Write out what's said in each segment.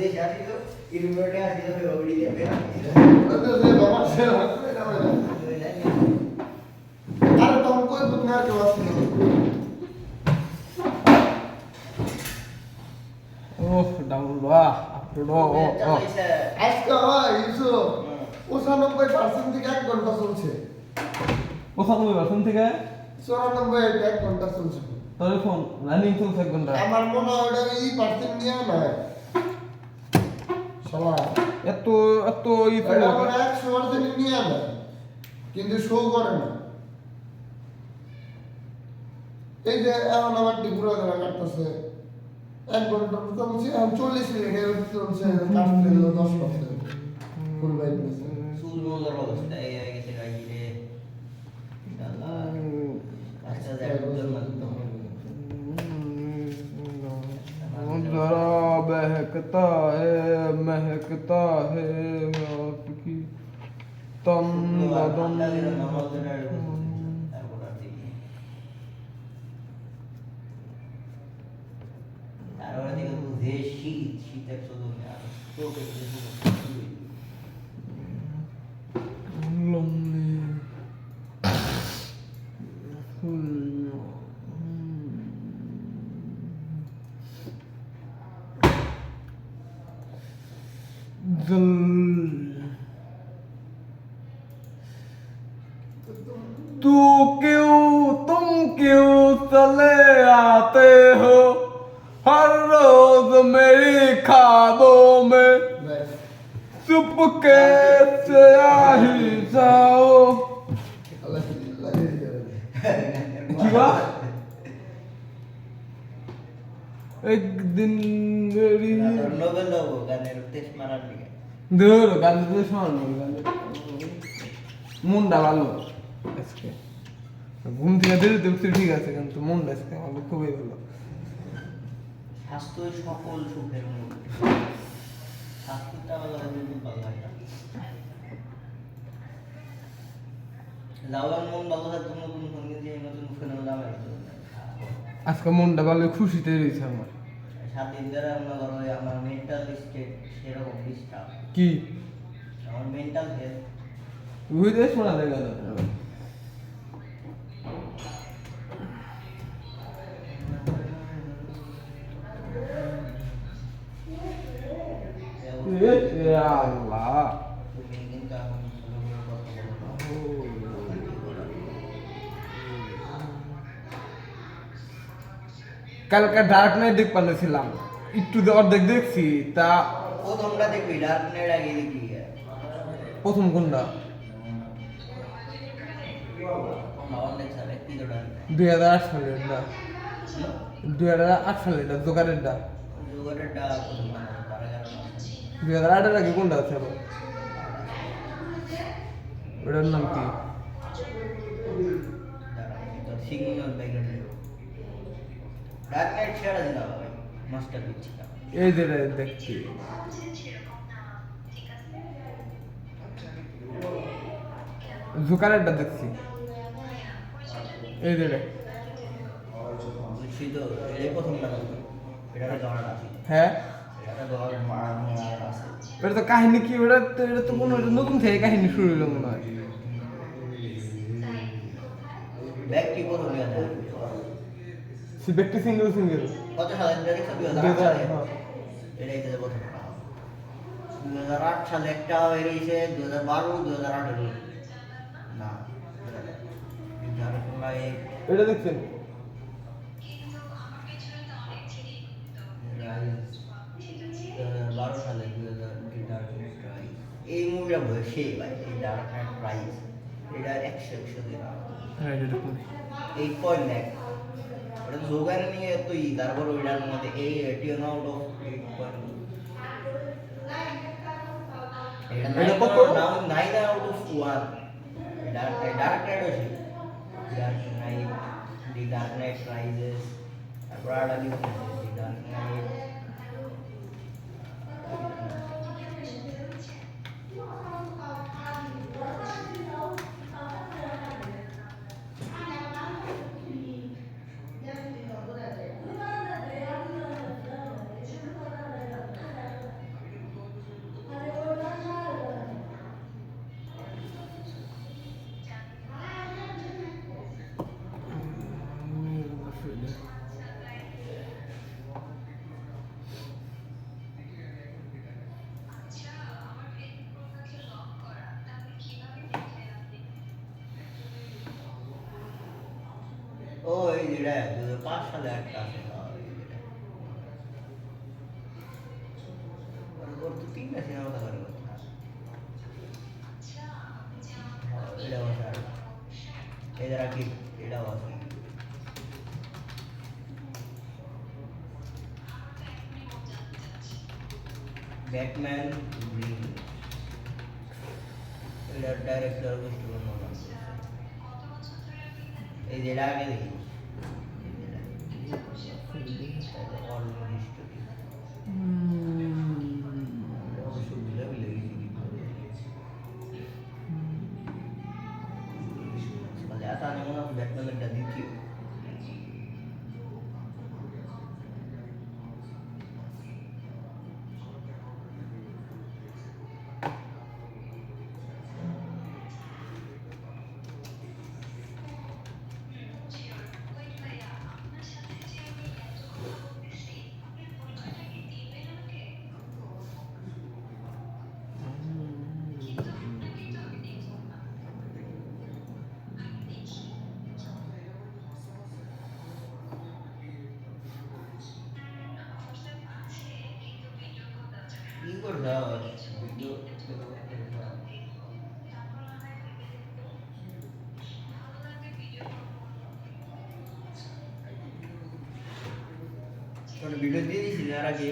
দেশে আসিল ইউনিভার্সিটি আসিল ওডি দেবে আরে তখন কই বুঝনা আর কেউ আসছিল ওহ ডাউন বাহ আপডো ও আজকে হয় ইউসুফ 95% থেকে 1 ঘন্টা চলছে ওখানে বাসন থেকে 94 1 ঘন্টা চলছে তোর ফোন রানিং চলছে 1 ঘন্টা আমার মনে হয় ওটা এই পার্সেন্ট নিয়ে নয় শালা এত এত ই তো এটা আমরা 100% নিয়ে আনা কিন্তু শো করে না এই যে এখন আমার ত্রিপুরা ধরা কাটতেছে 1 ঘন্টা চলছে এখন 40 মিনিট চলছে কাটতে হলো 10% ফুল ব্রাইটনেস সুল মোজার অবস্থা এই হয়ে গেছে গাই রে আল্লাহ আচ্ছা যাই হোক जरा बहकता है आपकी तन बदन শীতের চলুন তো तुम क्यों चले आते हो हर रोज मेरी ख्वाबों में चुपके से आ ही जाओ एक दिन मेरी নোবেল দেবো গানের টেস্ট মারার দিকে ধর গান দিয়ে শোন মনটা ভালো আজকে ঘুম থেকে দেরিতে উঠতে ঠিক আছে কিন্তু মনটা আজকে আমার খুবই ভালো স্বাস্থ্য সকল সুখের মূল স্বাস্থ্যটা ভালো হলে ভালো লাগে লাউয়ার মন ভালো থাকতো নতুন সঙ্গে যে নতুন ফোন দামে আজকে মনটা ভালো খুশিতে রয়েছে আমার 7 দিন ধরে আমরা ধরো আমার মেন্টাল স্টেট সেরকম ডিস্টার্ব কি আমার মেন্টাল হেলথ ওই দেশ শোনা দেখা যাবে আল্লাহ তুমি কিন্তু এখন ভালো করে কথা বলো কালকে ডার্ক নাইট দেখ পাচ্ছিলাম একটু অর্ধেক দেখছি তা প্রথমটা দেখবি ডার্ক নাইট আগে দেখবি প্রথম কোনটা আমার নেক্সট সালে কি তো ডার্ক 2008 সালের না 2008 সালের এটা জোগাড়ের ডা জোগাড়টা প্রথম তার কারণ 2008 এর আগে কোনটা আছে আবার ওটার নাম কি তো সিগন্যাল ব্যাকগ্রাউন্ড ডার্ক নাইট ছেড়ে দিলাম ভাই মাস্টারপিস এই যে দেখছি জোগাড়েরটা দেখছি এই যে বুঝছি তো এই প্রথম না এটা জড়া আছে হ্যাঁ এটা জড়া মারা আছে এটা তো কাহিনী কি এটা তো কোনো নতুন থেকে কাহিনী শুরু হলো মনে হয় ব্যক্তি প্রথম আছে সে ব্যক্তি সিঙ্গেল কত সালে দেখছো 2008 সালে এটাই তো প্রথম 2008 সালে একটা বেরিয়েছে 2012 2018 না এটা দেখছেন এই মুভিটা বসে ভাই এই ডার্ক নাইট রাইজ এটা 100 দিন হ্যাঁ এটা দেখুন 8 লাখ ওটা জোগাড় নিয়ে তো তারপর ওইটার মধ্যে এই 10 আউট অফ 8 এটা কত নাও 9 আউট অফ 1 ডার্ক নাইট আছে ডার্ক নাইট দি ডার্ক নাইট রাইজেস তারপর আর আগে দি ডার্ক নাইট ও এই যেটা 2005 সালে একটা আছে ওর তো 3টা সিনেমা দেখার কথা এটা আছে আর এদের কি এটাও আছে ব্যাটম্যান এটার ডাইরেক্টর ক্রিস্টোফার নোলান এই যেটা আগে দেখি অর্ডিনারি স্টোরি অবশ্য ভুলে ভুলে গেছি কি বলে आता नहीं मना बैटमैन का द्वितीय কি করছ ভিডিও তোর ভিডিও দিয়ে দিছি আর আগে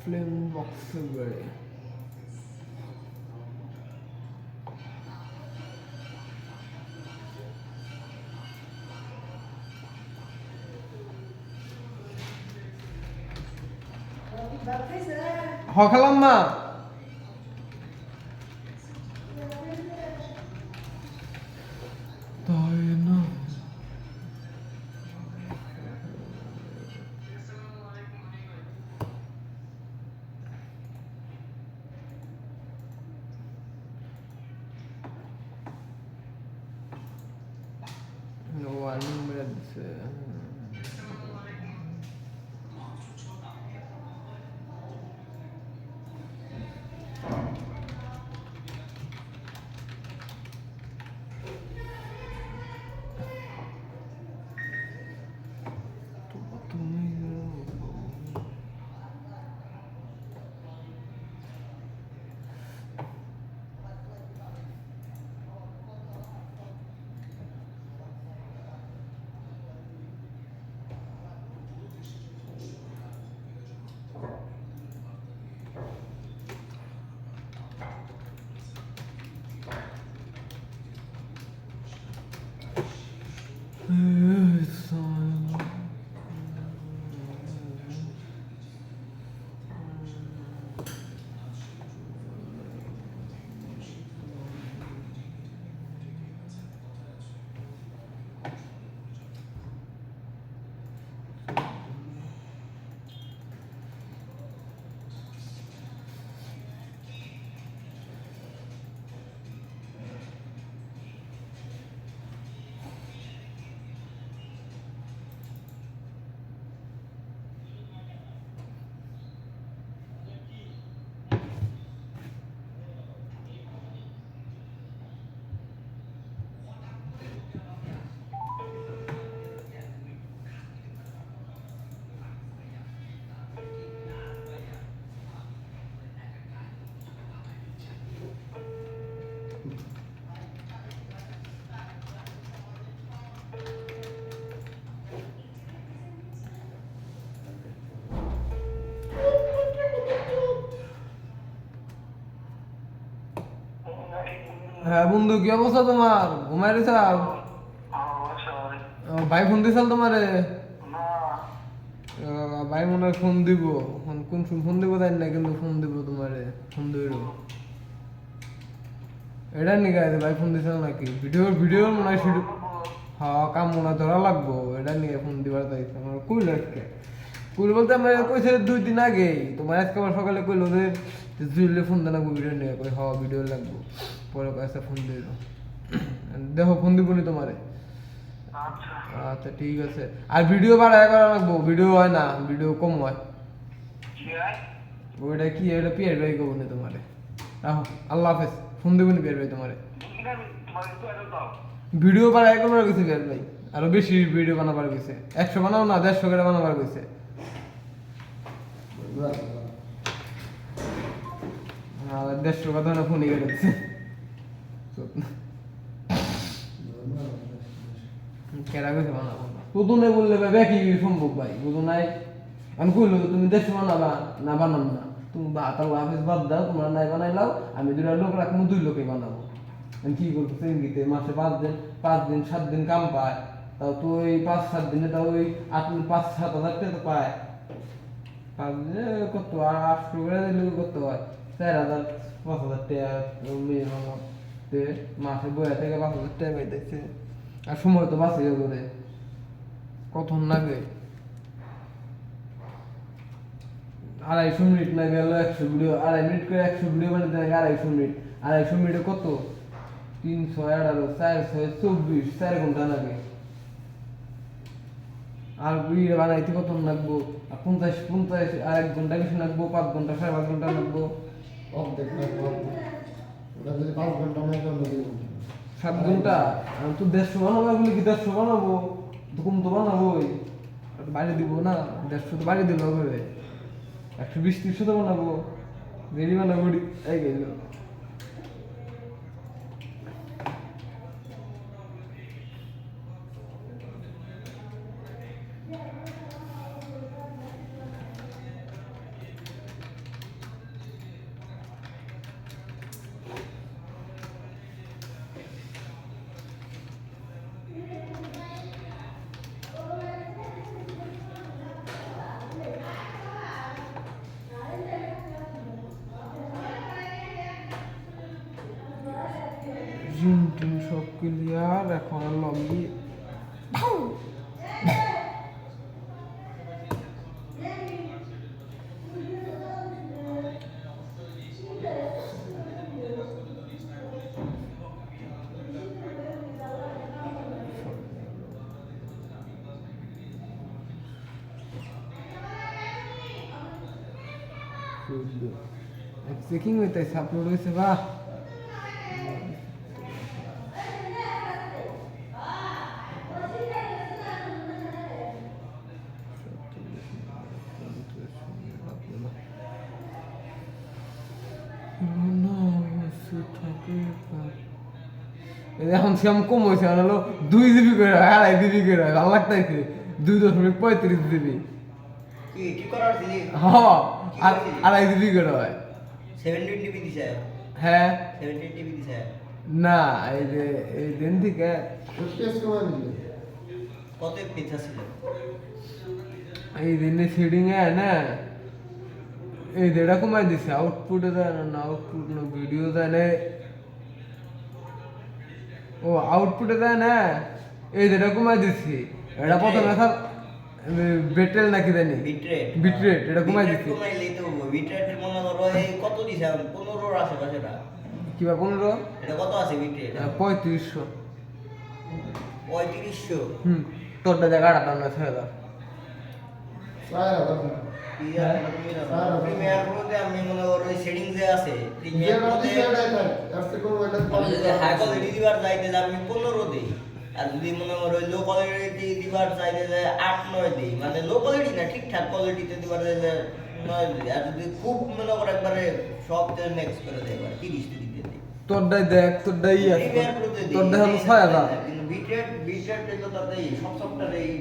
ফ্লেম বক্সে বেড়ে খেলাম না তাই না ওয়ার্নিং মেরে দিচ্ছে হ্যাঁ বন্ধু কি অবস্থা তোমার ঘুমাই রেছাও ভাই ফোন দিয়েছিল তোমারে ভাই মনে হয় ফোন দিব কোন ফোন দিব তাই না কিন্তু ফোন দিব তোমারে ফোন দিব এটা নিয়ে আছে ভাই ফোন দিয়েছিল নাকি ভিডিও মনে হয় শুধু হ্যাঁ কাম মনে হয় ধরা লাগবো এটা নিয়ে ফোন দিবার চাইছে আমার কইল আজকে কইল বলতে আমার কইছে 2 দিন আগেই তোমার আজকে আবার সকালে কইলো যে জুয়েলে ফোন দেন ভিডিও নিয়ে কই হ ভিডিও লাগবো পরে কাছে ফোন দিয়ে দাও দেখো ফোন দিব নি তোমারে আচ্ছা ঠিক আছে আর ভিডিও বাড়ায় করা লাগবো ভিডিও হয় না ভিডিও কম হয় ওইটা কি এটা পিয়ার ভাই করবো না তোমারে রাখো আল্লাহ হাফেজ ফোন দেবো নি পিয়ার ভাই তোমারে ভিডিও বাড়ায় করার গেছে পিয়ার ভাই আরো বেশি ভিডিও বানাবার গেছে 100 বানাও না 150 করে বানাবার গেছে আর 150 কথা না ফোনে গেছে কেরা গেছে বানাবো প্রথমে বললে ভাই কি সম্ভব ভাই বুঝো নাই আমি কইলো তুমি 150 বানাবা না বানাম না তুমি ভাত আল্লাহ হাফেজ বাদ দাও তোমরা নাই বানাইলাও আমি 2 লোক রাখবো 2 লোকে বানাবো আমি কি করবো সেঙ্গিতে মাসে 5 দিন 7 দিন কাম পায় তাও তো ওই 5-7 দিনে তাও ওই 5-7 হাজার টাকা তো পায় 5 দিনে কত 800 করে দিলে কত হয় 4,000-5,000 টাকা মিনিমাম মাসে বইয়া থেকে 5,000 টাকা পাইতেছে আর সময় তো বাঁচে করে কখন লাগে 250 মিনিট না গেল 100 ভিডিও 2.5 মিনিট করে 100 ভিডিও বানাতে লাগে 250 মিনিট 250 মিনিটে কত 318 424 4 ঘন্টা লাগে আর ভিডিও বানাইতে কত লাগবো 50 আর 1 ঘন্টা বেশি লাগবো 5 ঘন্টা 5.5 ঘন্টা লাগবো অর্ধেক লাগবে ওটা যদি 5 ঘন্টা না করলে 7 ঘন্টা আমি তো 150 বানাবো বলে কি 150 বানাবো তো কম তো বানাবোই বাইরে দিব না 150 তো বাইরে দিল করে 120-300 তো বানাবো দেরি বানাবো এই গেল জিম সব ক্লিয়ার এখন লগি চেকিং হইতেছে আপলোড হয়েছে বাহ এখন সেম কম হয়েছে হলো 2 জিবি করে 2.5 জিবি করে ভালো লাগতেছে 2.35 জিবি কি করার দিলি হ্যাঁ আর 2.5 জিবি করে হয় 17 টিবি দিছে হ্যাঁ 17 টিবি দিছে না এই যে এই দিন থেকে টেস্ট করে নিলে কত পিছা ছিল এই দিনে সেটিং এ না এই দেড়া কমাই দিছে আউটপুটে দেয় না আউটপুট না ভিডিও দেয় না ও আউটপুটে দেয় না এই দেড়া কমাই দিছি এটা প্রথমে স্যার বেটেল নাকি দেয়নি বিটরেট এটা কমাই দিছি কমাইলেই তো বিটরেট মনে করো এই কত দিছে 15 এর আশেপাশে না কিবা 15 এটা কত আছে বিটরেট 3500 3500 তোরটা জায়গাটা দাম না 6000 প্রিমিয়ার প্রোতে আমি মনে করো ওই সেটিং যে আছে প্রিমিয়ার যেটা প্রোতে দিছে এটাই থাক আজকে কোন এটা যদি হাই কোয়ালিটি দিবার চাইতে যে আমি 15 দেই আর যদি মনে করো লো কোয়ালিটি দিবার চাইতে যে 8-9 দেই মানে লো কোয়ালিটি না ঠিকঠাক কোয়ালিটিতে দিবার চাইতে 9 দেই আর যদি খুব মনে করো একবারে সব নেক্সট করে দেয় এবার 30 দিতে দেই তোরটাই দেখ তোরটাই আছে প্রিমিয়ার প্রোতে দেই তোরটা হলো 6000 কিন্তু বিটরেট তো তাতে সব সফটওয়্যারে এই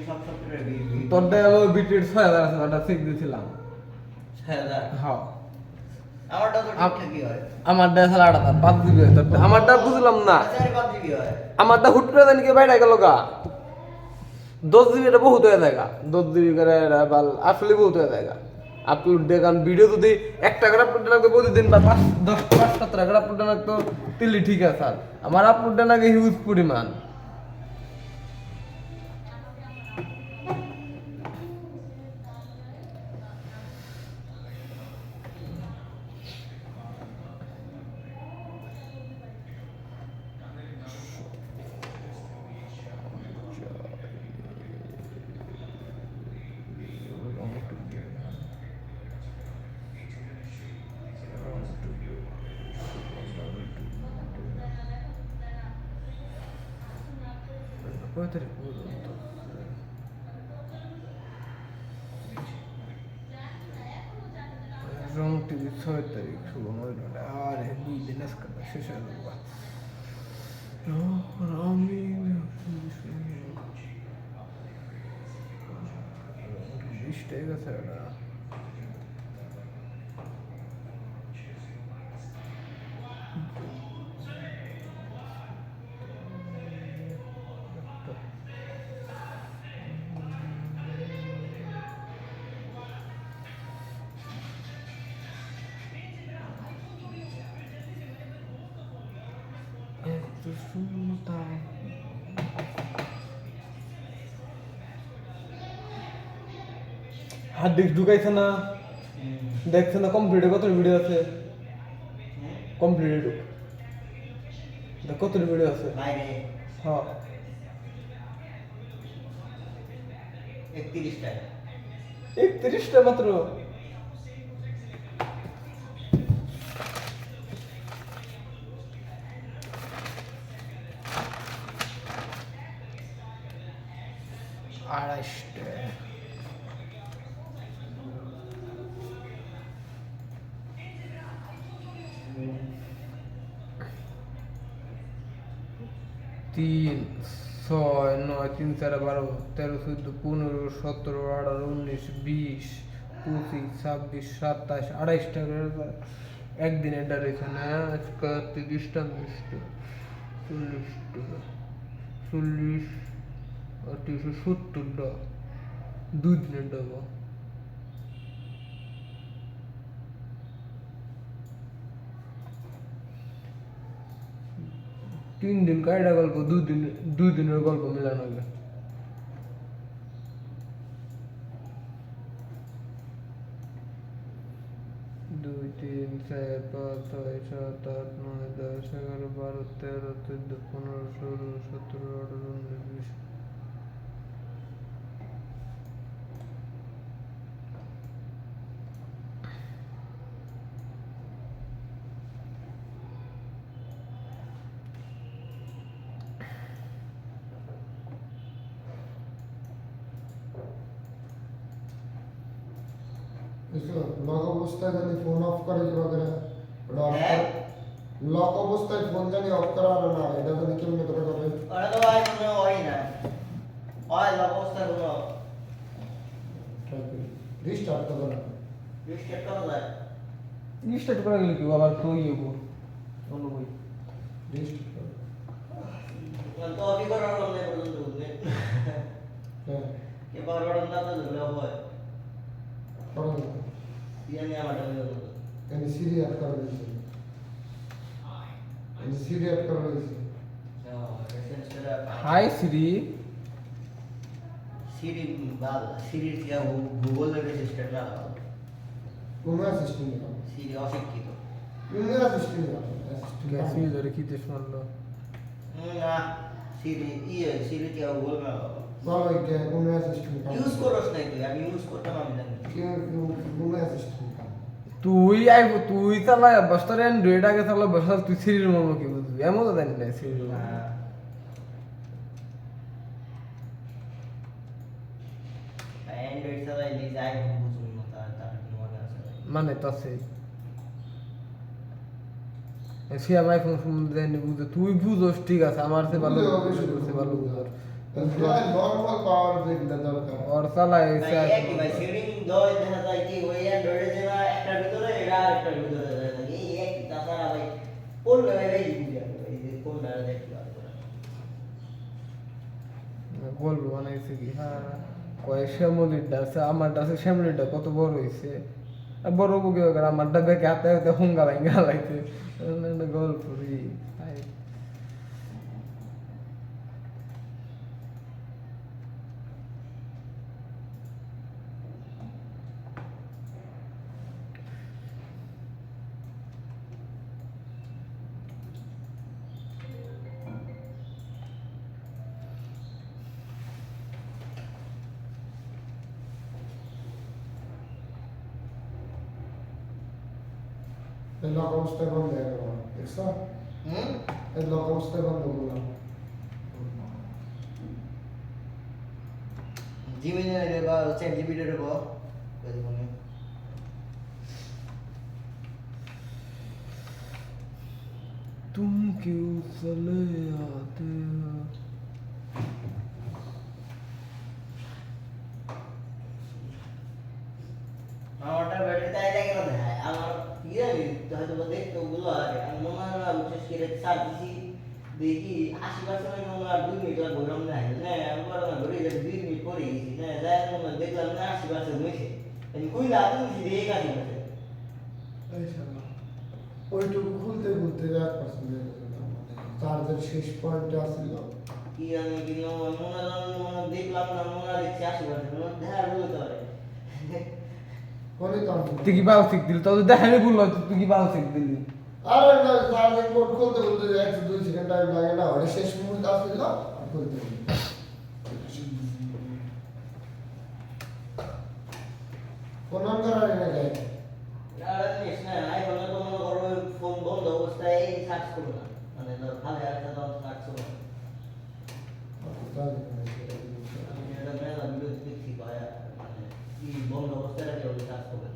সব সফটওয়্যারে তোরটাই হলো বিটরেট 6000 আছে ওটা চেক দিছিলাম 6000 হ্যাঁ আমারটা তো ঠিকঠাকই হয় আমারটা আসলে 8000 5 জিবি আমারটা বুঝলাম না 5 জিবি হয় আমারটা হুট করে জানি কি বাইরে গেল গা 10 জিবি এটা বহুত হয়ে যায় 10 জিবি করে আসলে বহুত হয়ে যায় আপলোড দেখান ভিডিও যদি একটা করে আপলোড লাগবে প্রতিদিন বা 5-10-7 করে আপলোড লাগতো তাহলে ঠিক আছে স্যার আমার আপলোডটা নাকি হিউজ পরিমাণ কয় তারিখ পর্যন্ত? রং টিভি 6 তারিখ শুভ মহিলা। আরে 2 দিন আজকে শেষ হয়ে যাবো। আমি 20 টাকা গেছে এটা। এত সুন্দর হার্ড ডিস্ক ঢুকাইছে না, দেখছে না কমপ্লিটে কত ভিডিও আছে, কমপ্লিটে ঢুক দেখ কত ভিডিও আছে। বাইরে হ্যাঁ 31টায় 31টা মাত্র। আড়াইশটা তিন ছয় নয় 3 4 12 13 14 15 17 18 19 20 25 26 27 28টা একদিনে ডাইরেকশন আজকে 30টা মিষ্টি 40টা 40 আর 370টা 2 দিনে ডাবো। 3 দিন কায়দা গল্প, 2 দিনের গল্প মিলানো হবে। 2 3 4 5 6 7 8 9 10 11 12 13 14 15 16 17 18 19 20। লক অবস্থায় জানি ফোন অফ করে কিভাবে লক অবস্থায় ফোন জানি অফ করা আর না, এটা জানি কেমনে করে করে। ওরা তো ভাই মনে হয় না হয় অবস্থা কোনো রিস্টার্ট তো করে রিস্টার্ট করা যায়। স্টার্ট করা গেলে কি আবার তো ইয়ে গো অন্য বই রিস্টার্ট করে। তো অফি করার জন্য পর্যন্ত বুঝলে হ্যাঁ এ বারবার না তো ধরে হয় করে ইয়ানি আমারটা হলো এনে সিরি অ্যাড করে দিয়েছে, এনে সিরি অ্যাড করে দিয়েছে। হাই সিরি সিরি বাল সিরি দিয়া গুগল রেজিস্টার না কোন অ্যাসিস্ট্যান্ট না, সিরি অশিক্ষিত কোন অ্যাসিস্ট্যান্ট না, গ্যাসি ধরে কি দেশ মারলো। না সিরি সিরি দিয়া গুগল না বলো এটা কোন অ্যাসিস্ট্যান্ট না, ইউজ করছ নাই তুই, আমি ইউজ করতাম আমি জানি কোন অ্যাসিস্ট্যান্ট না। তুই চালায় বস্তার অ্যান্ড্রয়েড আগে চালা বসাল, তুই সিরির মর্ম কি বুঝবি? এমন তো জানি না সিরির অ্যান্ড্রয়েড চালাই দিই যাই বুঝুন না তার কোনো মানে আছে মানে তো আছে সে আমার আইফোন সম্বন্ধে জানি বুঝে, তুই বুঝোস ঠিক আছে, আমার সে ভালো ভালো বুঝোস নরমাল পাওয়ার যেটা দরকার ওর চালায় ভাই একই ভাই সেটিং দয় দেখা যায় কি ওই অ্যান্ড্রয়েডে যে না একটার ভিতরে এটা আরেকটার ভিতরে যায় না এই একই তাছাড়া ভাই কোন লেভেলে বুঝি আমি ভাই যে কোন লেভেলে দেখতে পারবো বলবো বানাইছে কি হ্যাঁ কয় শ্যামলিটা আছে, আমারটা আছে শ্যামলিটা কত বড় হয়েছে, বড় বুকে আমারটা দেখে হাতে হাতে হুঙ্গা ভাঙ্গা লাগছে গল্প রে এই লক অবস্থায় বন্ধ হয়ে গেল, দেখছো এই লক অবস্থায় বন্ধ করলাম। জিমিনাই বা চ্যাট জিপিটি রে বল কই দিব নি तुम क्यों चले आते हो আমারটা ব্যাটারি তাই লাগে না ভাই আমার ইয়ে হয়তো দেখতে ওগুলো আরে আমি মনে হয় না বিশেষ করে চার্জ দিছি দেখি 80% মনে হয় 2 মিনিট লাগবে ওরকম নাই না আমি বড় না ঘুরে যাবে 2 মিনিট পরে গেছি না যাই মনে হয় দেখলাম না 80% হয়েছে আমি কই না তুমি দিয়ে কাজ করতে ওইটুকু খুলতে খুলতে 1% চার্জের শেষ পয়েন্টে আসছিল কি আমি কি মনে দেখলাম না মনে হয় দেখছি 80% মনে ধ্যার বলতে পারে কোনে কাম তুই কি বাল শিখ দিলি তো দেখাই বললো তুই কি বাল শিখ দিলি আরে না চার্জিং পোর্ট খুলতে খুলতে 1-2 সেকেন্ড টাইম লাগে না ওটা শেষ মুহূর্তে আসছিল আর খুলতে কোন করার না যায় আর নিস না আইফোন তো মনে করো ফোন বন্ধ অবস্থায় সার্চ করো না মানে ধর ভালো একটা দাও সার্চ করো আমি এটা মেলা ভিডিও দেখছি ভাই মানে কি বন্ধ অবস্থায় রাখে ওই সার্চ করবে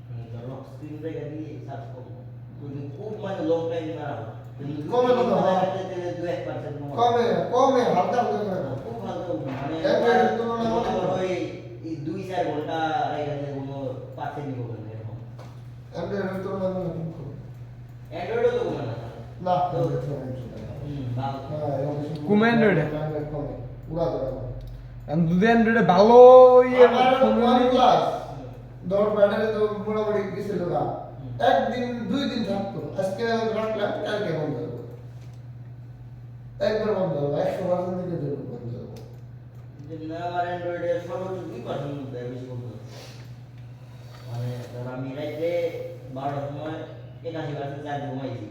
মানে ধর লক স্ক্রিন রেখে দিয়ে সার্চ করবো যদি খুব মানে লং টাইম না রাখো কমে কত হয়? 2-1% কমে কমে হালকা হালকা করে না খুব ভালো মানে এর তুলনায় মনে করো এই 2-4 ঘন্টা রেখে দিয়ে কোনো পাচ্ছে নিব না এরকম এর তুলনায় না অ্যান্ড্রয়েডও তো কোনো না না ভালো কমে Android এ? কমে পুরা ধরে আমি দুধে অ্যান্ড্রয়েডে ভালো ইয়ে ফোন OnePlus ধর ব্যাটারি তো মোটামুটি গেছিল না একদিন 2 দিন থাকতো আজকে রাখলাম কালকে বন্ধ হবে একবার বন্ধ হবে 100% থেকে দেবো বন্ধ হবে না আমার অ্যান্ড্রয়েডের সর্বোচ্চ 2% মধ্যে বেশি বন্ধ মানে ধর আমি রাইতে 12টার সময় 81% চার্জ ঘুমাইছি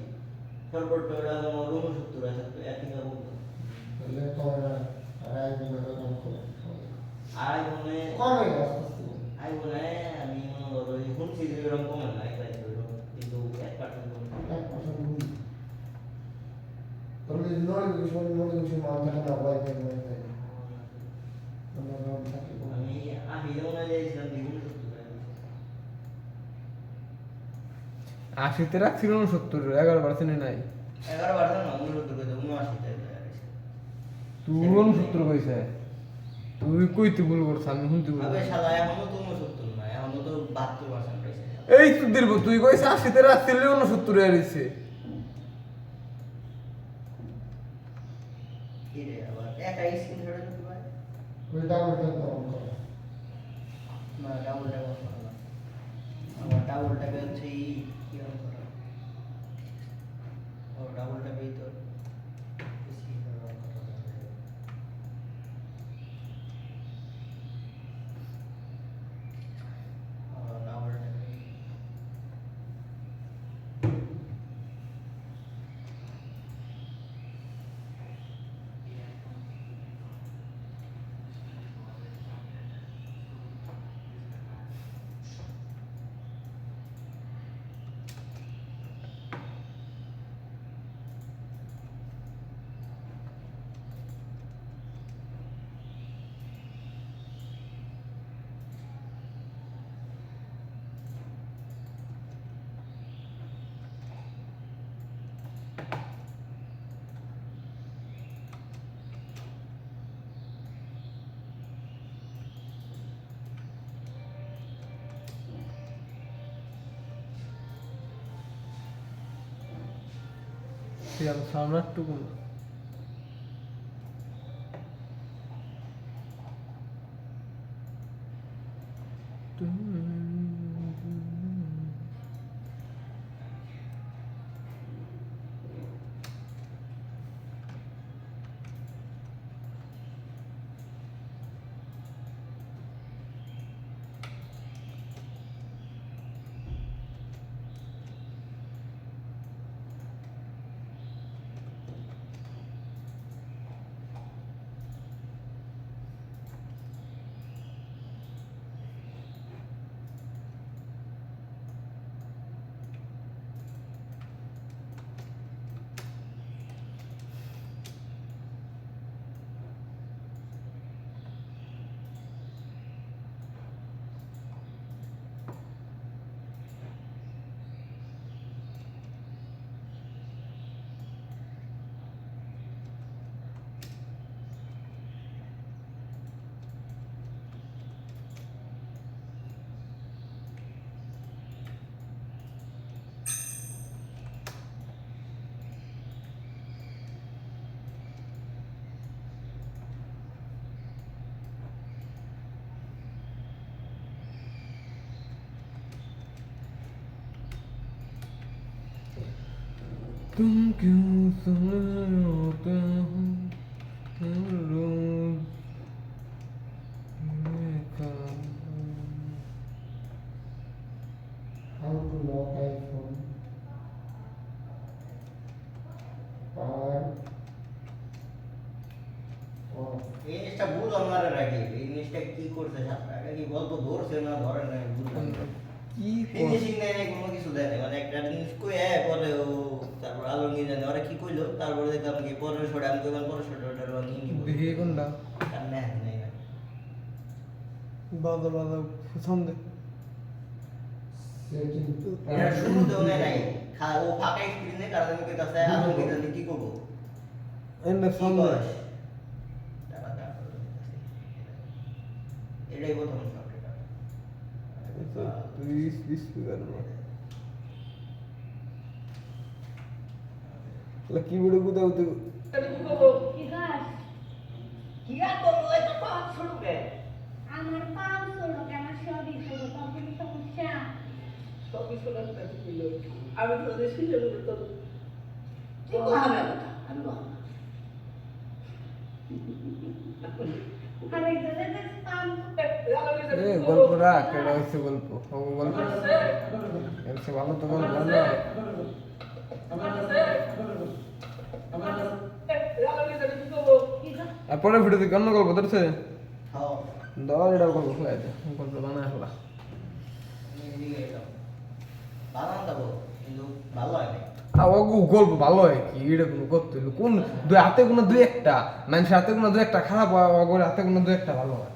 সর্বোচ্চ ওটা আমার 69 আছে তো একই বন্ধ তাহলে কমে না আর একদিন কাম করে আইফোনে কমে আস্তে আস্তে আইফোনে আমি মনে করো শুনছি যে এরকম কমে না একবার কিন্তু 1% কমে 1% ভুল তাহলে নোটিফিকেশন মানতে না ওয়াইফাই ওয়াইফাই আমরা থাকি আমি আগে যেমন যাইছিলাম দ্বিগুণ সত্যি 80 তে রাখছিল 70 11% নাই 11% না 69 করে 79 টাকা তুই 69 কইছে তুই কইতে ভুল করছ আমি শুনতে ভুল আবে শালা এখনো তো 69 না এখনো তো 72% হইছে এই তুই দিলব তুই কইছ 80 তে রাখছিল 69 এর হইছে কি রে আবার একা স্ক্রিনশট দিতে পারে ওই ডাউনলোড করতে না ডাবল ট্যাপ করা না আমার ডাবল ট্যাপে হচ্ছে কি অন করা ও ডাবল ট্যাপেই তো স্ক্রিনশট অন করা ডাবল ট্যাপে তুই আর সামনে একটু কম तुम क्यों सुनते हो हर रोज ये काम? How to lock iPhone? Power off. এই জিনিসটা ভুল আমার রাখি, এই জিনিসটা কি করছে সাপটা, এটা কি গল্প ধরছে না ধরে না বুঝলাম না। কি ফিনিশিং দেয় না, কোনো কিছু দেয় না, মানে একটা জিনিস কই পরে ও তারপর আলো নিয়ে জানে ওরা কি কইলো, তারপরে দেখলাম কি পরের শোটা আমি কইলাম পরের শোটা ওটা নিয়ে নিব দেখি কোনটা আর না নাই না বাদা বাদা পছন্দ Setting. এটা শুরুতেও নেয় নাই ও ফাঁকা স্ক্রিনে কারণ আমি কইতাছে আলো নিয়ে জানি কি করব এন্ড কি সন্দেহ কস? দাঁড়া, দাঁড়া, এটাই প্রথম শট এটা this figure la keyboard কোথাও তো কি গাছ? কি আর করবো এটা পাঁচ শুরু কে আমার পাও ছোট, আমার সবই ছোট, তখন সমস্যা। সবই শোনার কাছে ছিল। আমি তো ওদের শুনে বলে তো কি কথা আমি বল আর একজনের কাছে পাও এ গল্প রাখ এটা হচ্ছে গল্প ও গল্প এর চেয়ে ভালো তো গল্প না কি গাছ? আর পরে ভিডিওতে অন্য গল্প ধরছে হ্যাঁ দল এটা গল্প খোলা আছে গল্প বানায় হলা বানান দেবো কিন্তু ভালো হয় না গল্প ভালো হয় কি এটা কোনো করতে হইলো কোন দুই হাতে কোনো দুই একটা মানুষের হাতে কোনো দুই একটা খারাপ হয় ওর হাতে কোনো দুই একটা ভালো হয়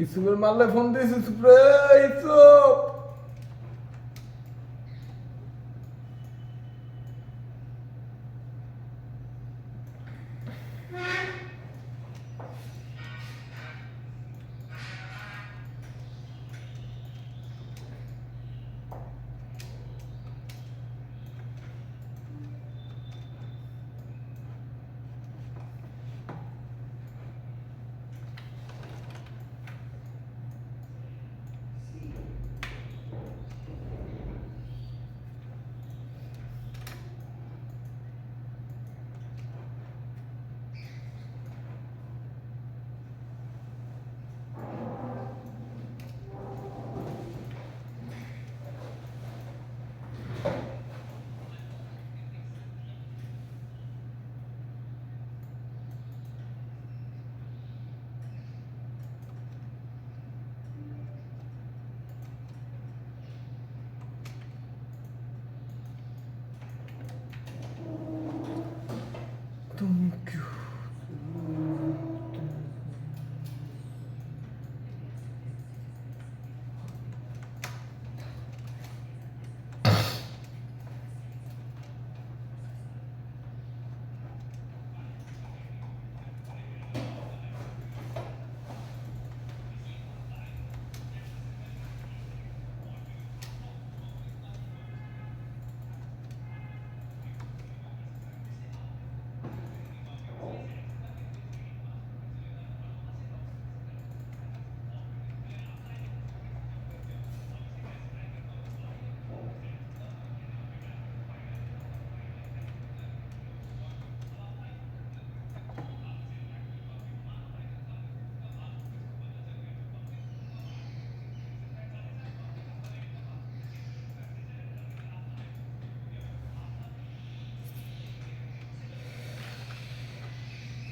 ইসুমের মারলে ফোন দিয়েছে সুপ্রে ইসুপ तुम क्यों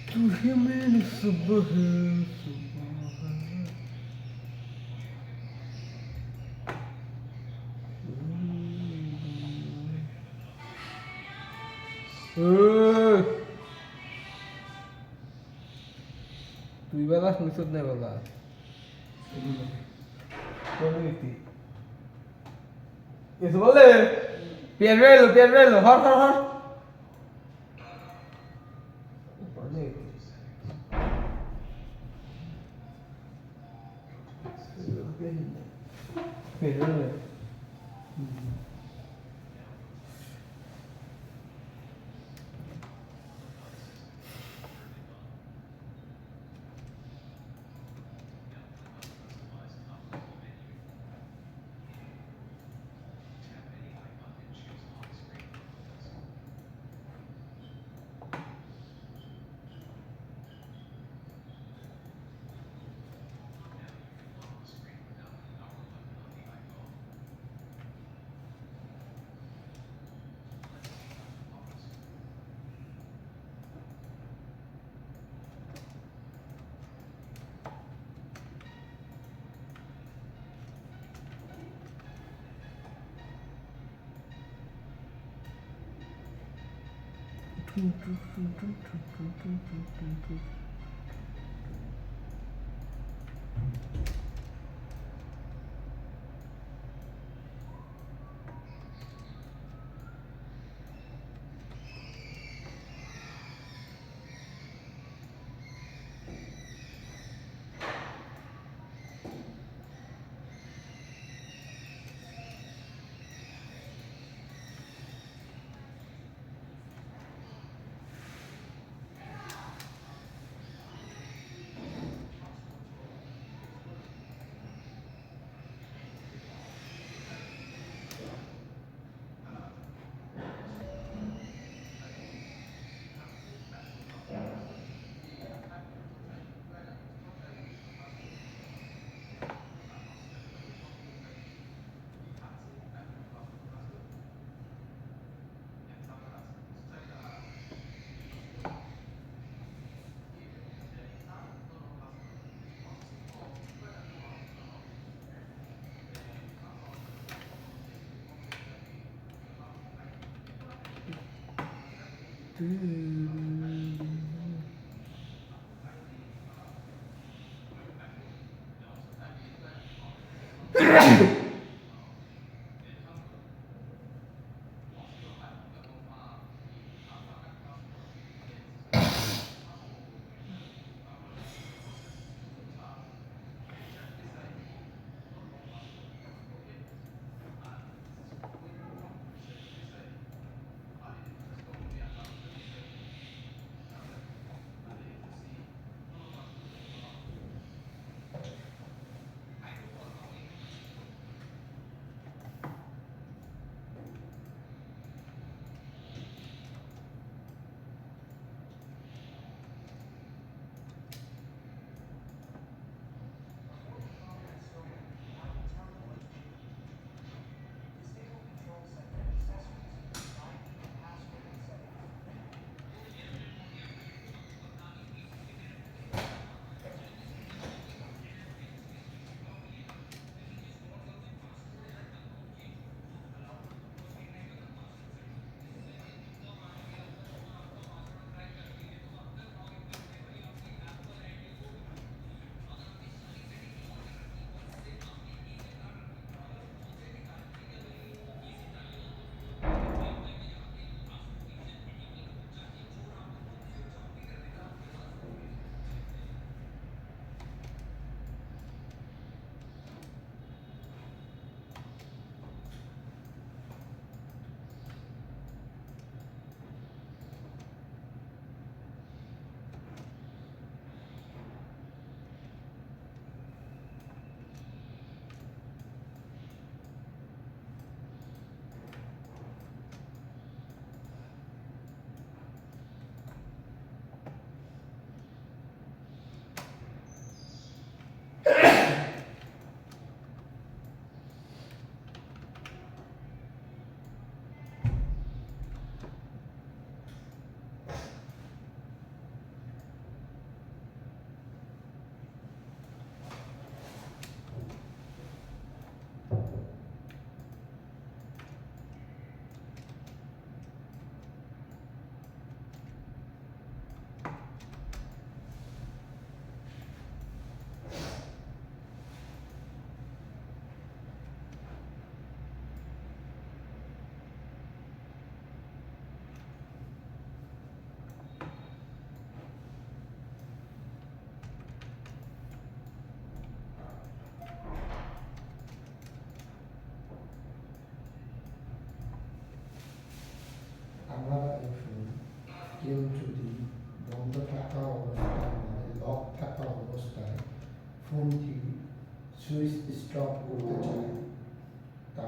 तू ही मेरी सुबह তুই বেলাস নিচত নাই বেলা কোন নীতি কিছু বললে পেয়ার রইলো হর হর হর পেয়ার রইলো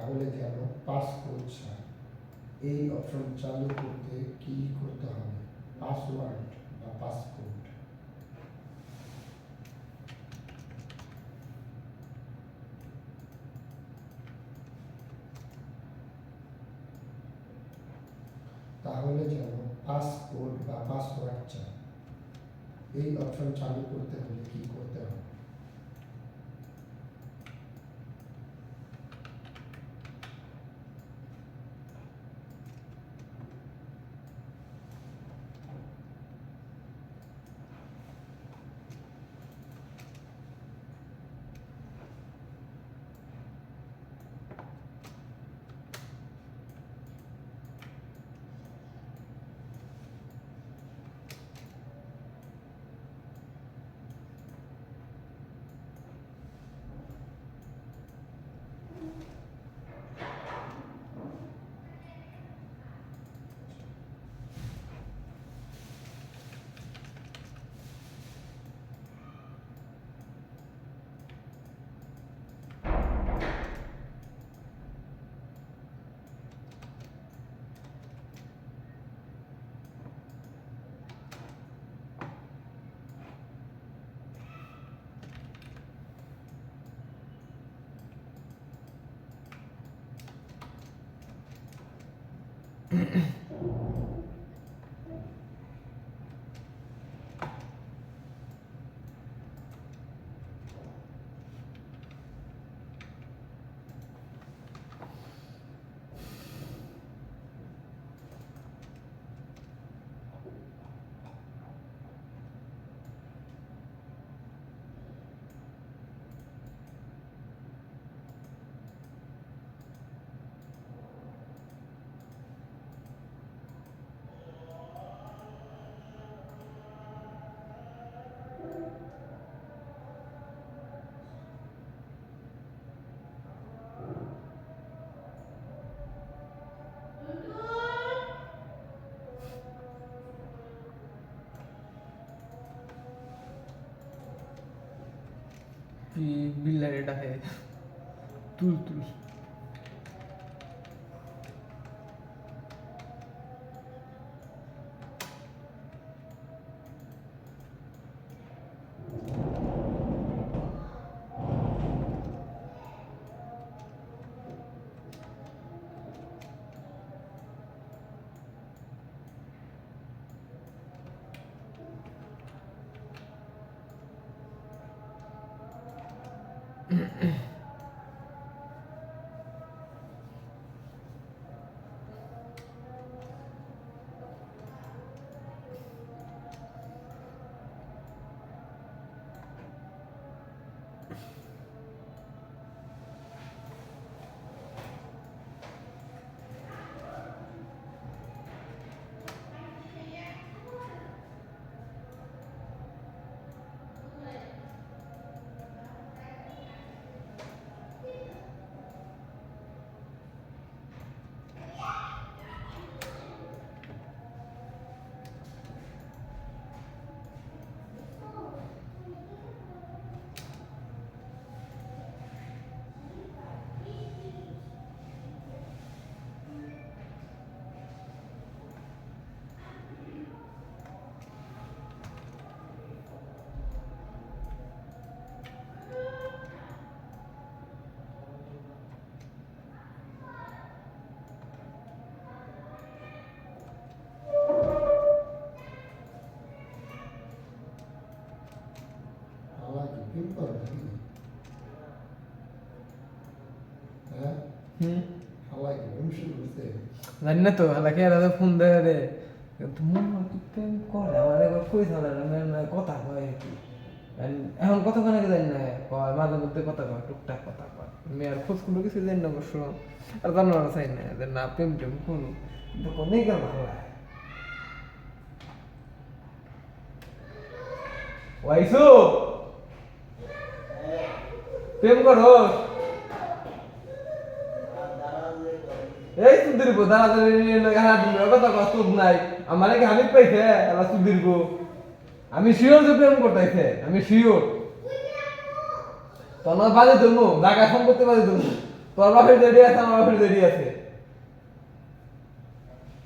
তাহলে যেন পাসপোর্ট চায় এই অপশন চালু করতে কি করতে হবে? পাসওয়ার্ড বা পাসপোর্ট? তাহলে যেন পাসপোর্ট বা পাসওয়ার্ড চায় এই অপশন চালু করতে হলে কি করতে হবে? বিল্লারে ডাকে তুল তুল পিম্পল হ্যাঁ হালাই কি শুরু করতে জানি না তো হালাকে এরা ফোন দেয় রে তুমি প্রেম করে আমার একবার কই থাকা না কথা কয় কি এখন কথা কেন জানি না কয় মাঝে মধ্যে কথা কয় টুকটাক কথা কয় মেয়ের খোঁজ কোনো কিছু জানি না অবশ্য আর জানার চাই না যে না প্রেম টেম করু দেখো নেই গেল ভালো ওয়াইসু প্রেম করো এই সুন্দরবো দাঁড়াদাঁড়ি কথা কষ্ট নাই আমার কি হাবিব পাইছে এবার সুন্দরবো আমি শিওর যে প্রেম করতেছে আমি শিওর তোমার বাজে ধরবো জায়গা সম্পত্তি বাজে ধরবো তোর বাপের দেরি আছে আমার বাপের দেরি আছে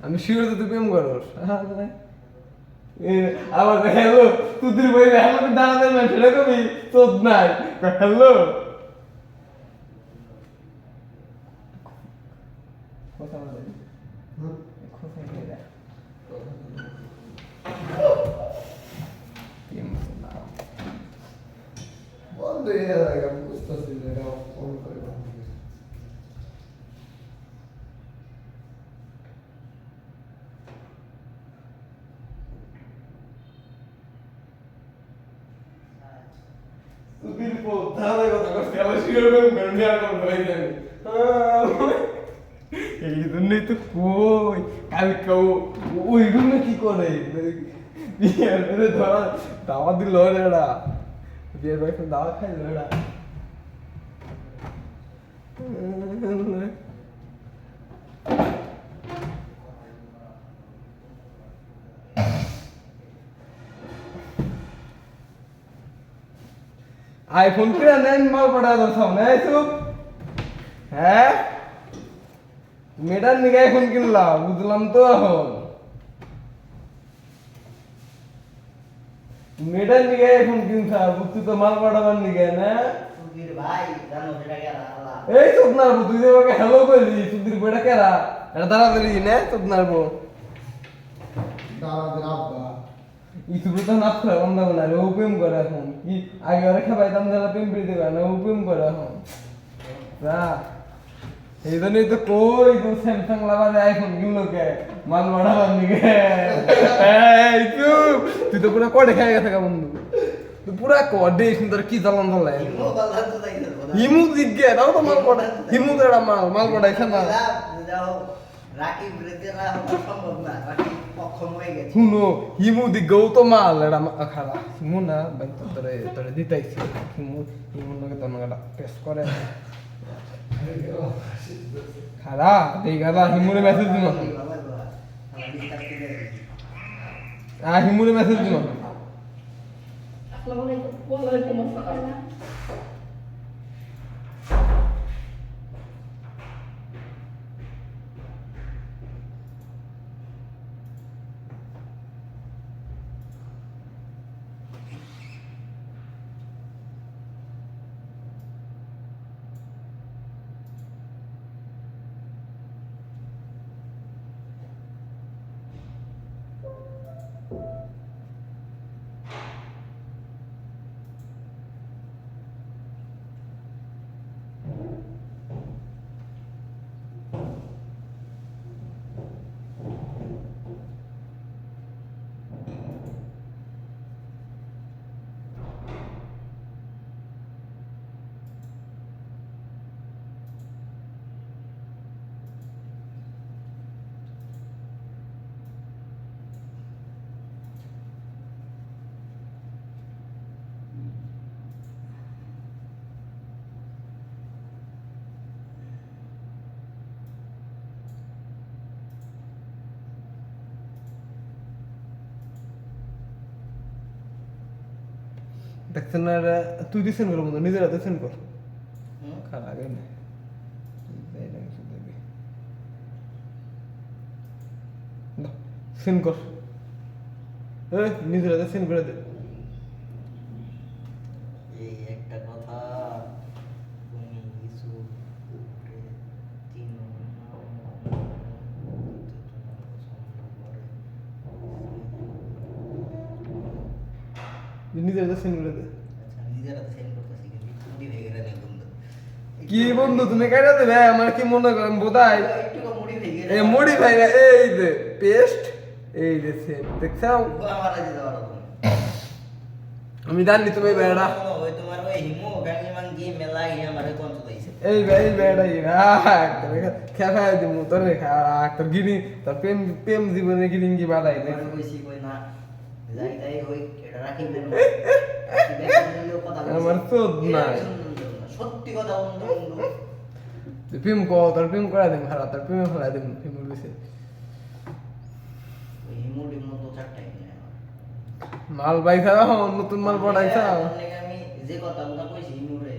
আমি শিওর তুই প্রেম করস আবার হ্যালো তুই বই হ্যালো দাঁড়াতে না সেটা কবি তোর নাই হ্যালো কথা বলে কথা বলে বন্ধ হয়ে যায় আমি বুঝতেছি যে এটা ফোন করে বন্ধ হয়ে যায়। তুই পো তাহলে কথা কষ্ট আবার শিওর প্রেম করবি আর কোন ভাই জানি এই জন্যই তো কই কালকে ওই রুমে কি করে বিয়ের মেরে ধরা দাওয়া দিল এরা বিয়ের বাইকে দাওয়া খাইল এরা আইফোন কিনে নেন মাল পড়া তো সামনে চুপ হ্যাঁ মেয়েটার নিকে আইফোন কিনলাম বুঝলাম তো এখন মেয়েটার নিকে আইফোন কিনছা বুঝছি তো মাল পাঠাবার নিকে না সুধীর ভাই জানো সেটা কেরা আল্লাহ এই চোদ নারবো তুই যে ওকে হ্যালো করলি সুধীর বইটা কেরা এটা তাড়াতাড়ি নে চোদ নারবো দাঁড়াতে আব্বা ইউটিউবে তো নাচ করে বন্ধ করে ও প্রেম করে এখন কি আগে ওরা খাবাইতাম যারা প্রেম পেতে পারে না ও প্রেম করে এখন না এই জন্যই তো কই তো স্যামসাং লাগালে আইফোন কিনলো কে মাল বাড়াবার নিকে এই তুই তো পুরো কড়ে খেয়ে গেছে বন্ধু তুই পুরা কড়ে সুন্দর কি জ্বালান জ্বালায় হিমো বালা তো তাই না হিমু জিজ্ঞে দাও তো মাল পড়া হিমু তো একটা মাল পড়াইছে না যাও রাকিব রেতেরা হওয়া সম্ভব না রাকিব অক্ষম হয়ে গেছে শুনো হিমু দিকেও তো মাল এটা খারা হিমু না ভাই তোরে তোরে দিতাইছি হিমুর লগে তোর নাগাটা টেস্ট করে খারা এই গাদা হিমুরে মেসেজ দিন হিমুরে মেসেজ দিন আসসালামু আলাইকুম ওয়ালাইকুম আসসালাম দেখছেন না তুই দিছেন কর বন্ধু নিজের হাতে সেন্ড কর খারাপ আগে না সেন্ড কর নিজের হাতে সেন্ড করে দে এই একটা কথা তুমি কিছু চিনো নিজের হাতে সেন্ড করে দে আচ্ছা নিজের হাতে সেন্ড করতেছি কিন্তু মুডি ভেঙে গেলে বন্ধু কি বন্ধু তুমি কেটে দেবে আমার কি মনে করেন বোধাই একটু মুডি ভেঙে এই মুড়ি ভাই না এই যে পেস্ট এই যে সেন্ড দেখছাও আমার আজ যাওয়ার আমি জানি তুমি বেড়া ওই তোমার ওই হিমো গাঙ্গি মাঙ্গি মেলা গিয়ে আমারে কোন চলাইছে এই বেড়া খেফা দিমু তোর তোর গিনি তোর প্রেম প্রেম জীবনে গিরিঙ্গি বাড়াই দেখ আমি কইছি কই না যাই তাই হই এটা রাখি দেন কথা আমার চোদ নাই সত্যি কথা বন্ধু বন্ধু তুই প্রেম তোর প্রেম করা দিম খারাপ তোর প্রেমে ফেলা দিম প্রেমের বিষয়ে ওই হিমো ডিমো তো চারটাই মাল বাইছা নতুন মাল পড়াইছা আমি যে কথাগুলো কইছি হিমুরে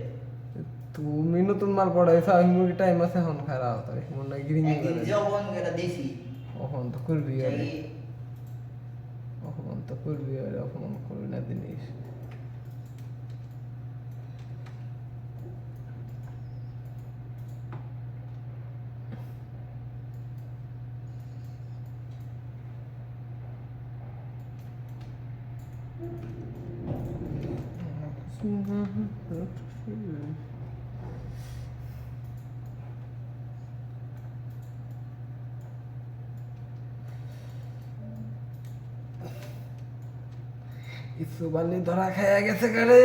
তুমি নতুন মাল পড়াইছো আমি মুরগি টাইম আছে এখন খারাপ তাই মনে হয় গ্রিন একদিন যখন এটা দিছি এখন তো করবি আরে যাই অপমান তো করবি আরে অপমান করবি না জিনিস ইসু বালি ধরা খাইয়া গেছে করে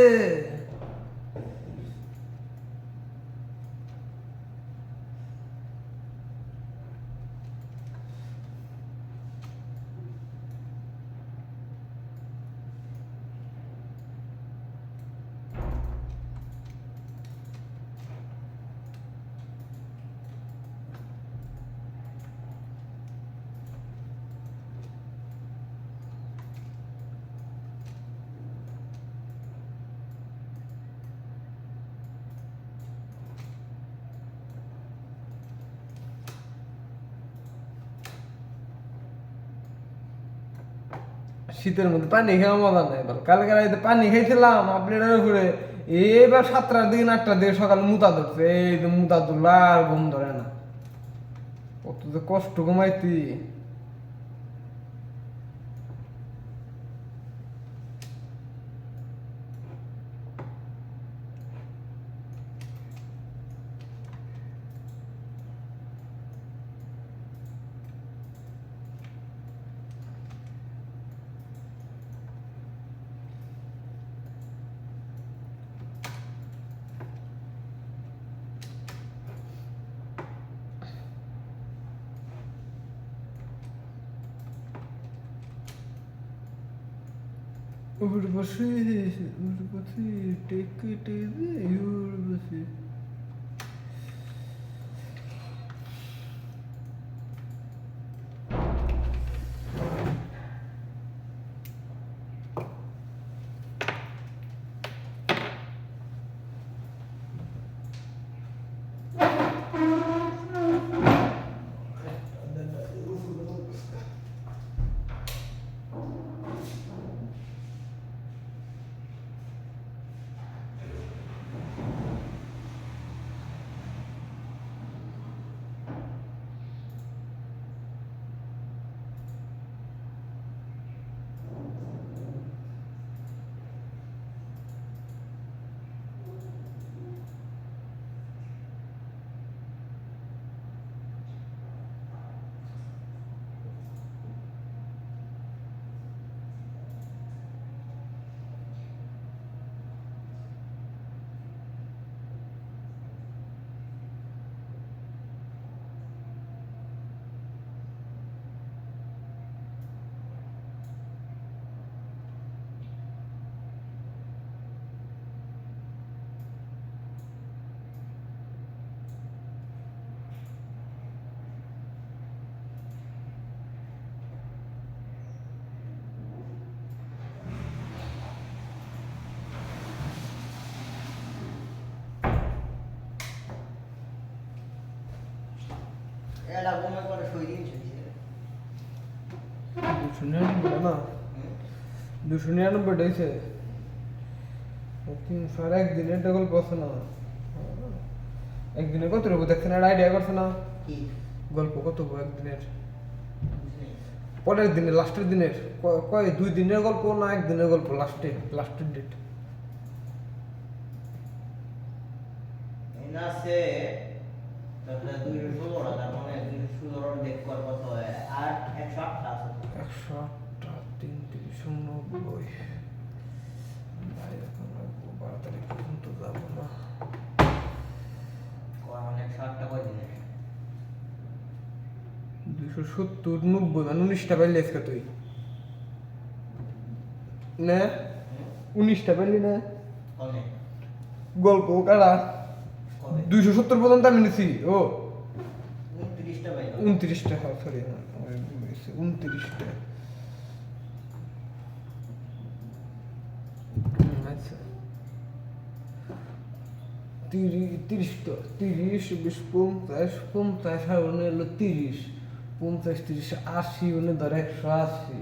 শীতের মধ্যে পানি খাওয়া মজা নাই এবার কালকে রাতে পানি খাইছিলাম আপনি উপরে এবার 7টার দিকে 8টার দিকে সকালে মুতা ধরছে এই যে মুতা তুলা আর ঘুম ধরে না কত যে কষ্ট ঘুমাইতি Urvashi take it easy Urvashi এটা মনে করে সইদিন শুইছে 299 না 299 হয়েছে 300 আর একদিনে ডবল পছন্দ না একদিনে কত রকম দেখছেন আর আইডিয়া করছে না কি গল্প কত একদিনের পরের দিনে লাস্টের দিনের কয় 2 দিনের গল্প না একদিনের গল্প লাস্টের ডেট এনা আছে তাহলে 216 তার মানে 216 দেখ কর কত হয় আর 108 আছে 108টা 390 ভাই এখন 12 তারিখ পর্যন্ত যাবো না কোন 108 টা কয় দিনে 270 90 মানে 19টা পাইলে আজকে তুই না 19টা পাইলি না কোনে গল্প কারা কবে 270 পর্যন্ত আমি নিছি ও 29 টা পাইলো 29টা হ্যাঁ সরি 29টা আচ্ছা 30 তো 30 20 50 50 আর উনি হলো 30 50 30 80 উনি ধরে 180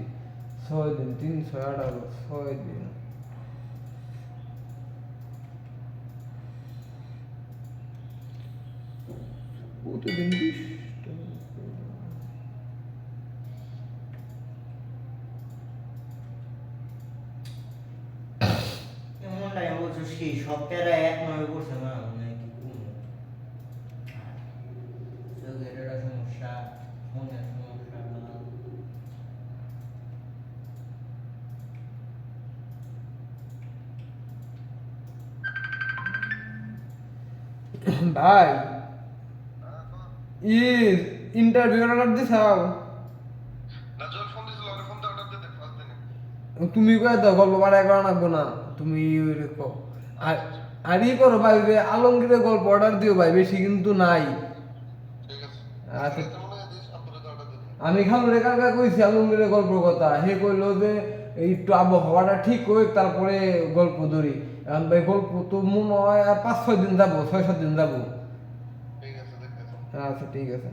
6 দিন 318 6 দিন প্রতিদিন 20 এমনটাই বলছো সেই সব প্যারা এক নয় করছে না মানে কি করবো চোখের একটা সমস্যা ফোনের সমস্যা ভাই ই ইন্টারভিউ অর্ডার দিছাও তুমি কয়ে দাও গল্প বাড়াই করা লাগবো না তুমি ওই রেখো আর আর ই করো ভাই যে আলমগীরের গল্প অর্ডার দিও ভাই বেশি কিন্তু নাই আচ্ছা আমি খালুরে কাকা কইছি আলমগীরের গল্পের কথা হে কইলো যে এই একটু আবহাওয়াটা ঠিক হোক তারপরে গল্প ধরি এখন ভাই গল্প তো মনে হয় আর 5-6 দিন যাবো 6-7 দিন যাবো আচ্ছা ঠিক আছে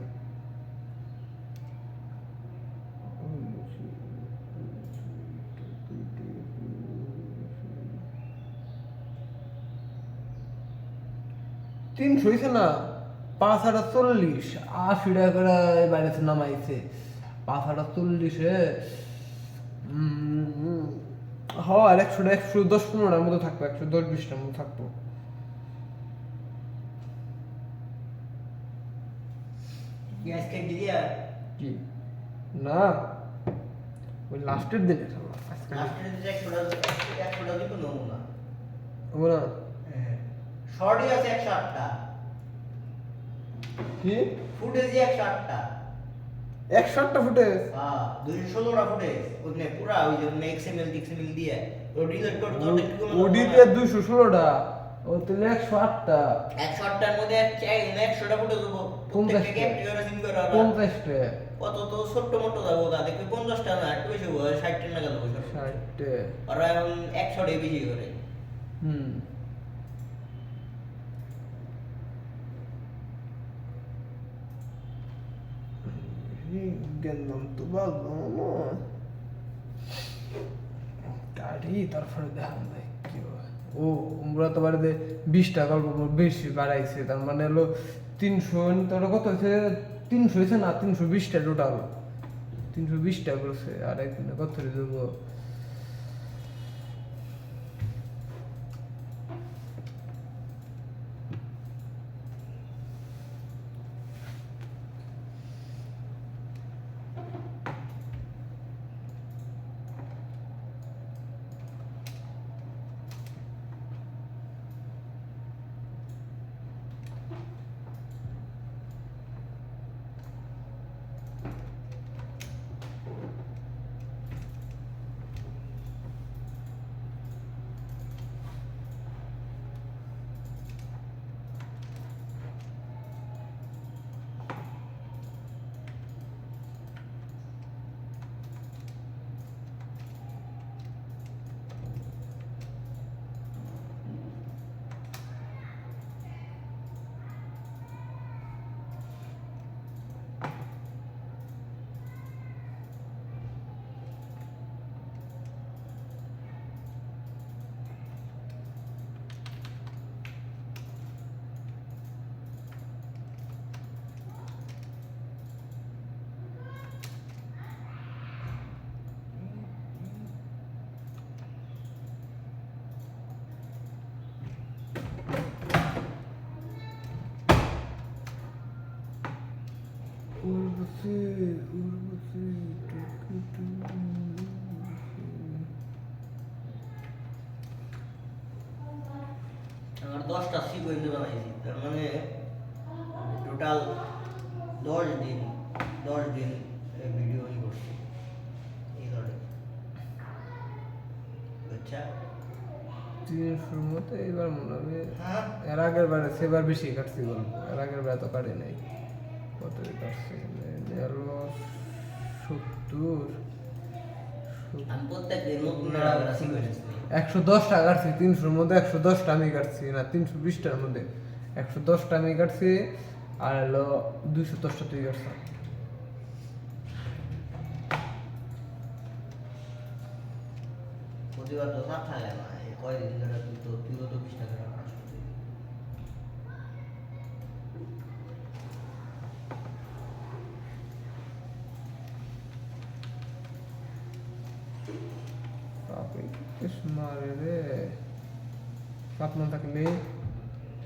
তিনশো হয়েছে না 540 80 টাকা করে বাইরে নামাইছে 540 হ্যাঁ আর 110-15টার মতো থাকবো 110-20টার মতো থাকবো কি আজকে দিয়া কি না ওই লাস্টের দিনে লাস্টের যে 100টা দিব নমুনা ও না শর্টই আছে 108টা কি ফুটেজই 108টা 160টা ফুটেজ হ্যাঁ 216টা ফুটেজ ওখানে পুরা ওই যে এক্সএমএল টিক্সএমএল দিয়ে ও ডিলিট করে তো ওডিতে 216টা ও তাহলে 108টা 108টার মধ্যে চাই 100টা ফুটেজ দেবো প্রত্যেকটা ক্যাপচার সিন করে 50টা কত তো ছোট্ট মোটো যাবো গা দেখবি 50টা না একটু বেশি হবে 60টা না গেল 60টা আর এখন 100 ডে বেশি করে হুম গেলাম তো ভালো না গাড়ি তারপরে দেখান ভাই কি হয় ও আমরা তো বাড়িতে 20 টাকা বেশি বাড়াইছে তার মানে হলো 300 তোর কত হয়েছে 300 হয়েছে না 320টা টোটাল 320টা করছে আর একদিনে কত দেবো আমার 10টা সিকোয়েন্স বানাইছি তার মানে টোটাল 10 দিন ভিডিও করছি এই ধরে আচ্ছা 300 মতো এবার মনে হবে হ্যাঁ এর আগের বারে সেবার বেশি কাটছি গল্প এর আগের বারে তো কাটে নাই কত কাটছে হলো 70 আমি প্রত্যেকদিন নতুন সিকোয়েন্স 110 টাকা কাটছি 300 মধ্যে 110টা আমি কাটছি না 320টার মধ্যে 110টা আমি কাটছি আর হলো 210টা তুই কাটছ। প্রতিবার তো না থাকে না, এই কয়দিন ধরে তুইও তো 20 টাকা কাজ করছিস। বাপরে কিস মারে রে, চাপ না থাকলে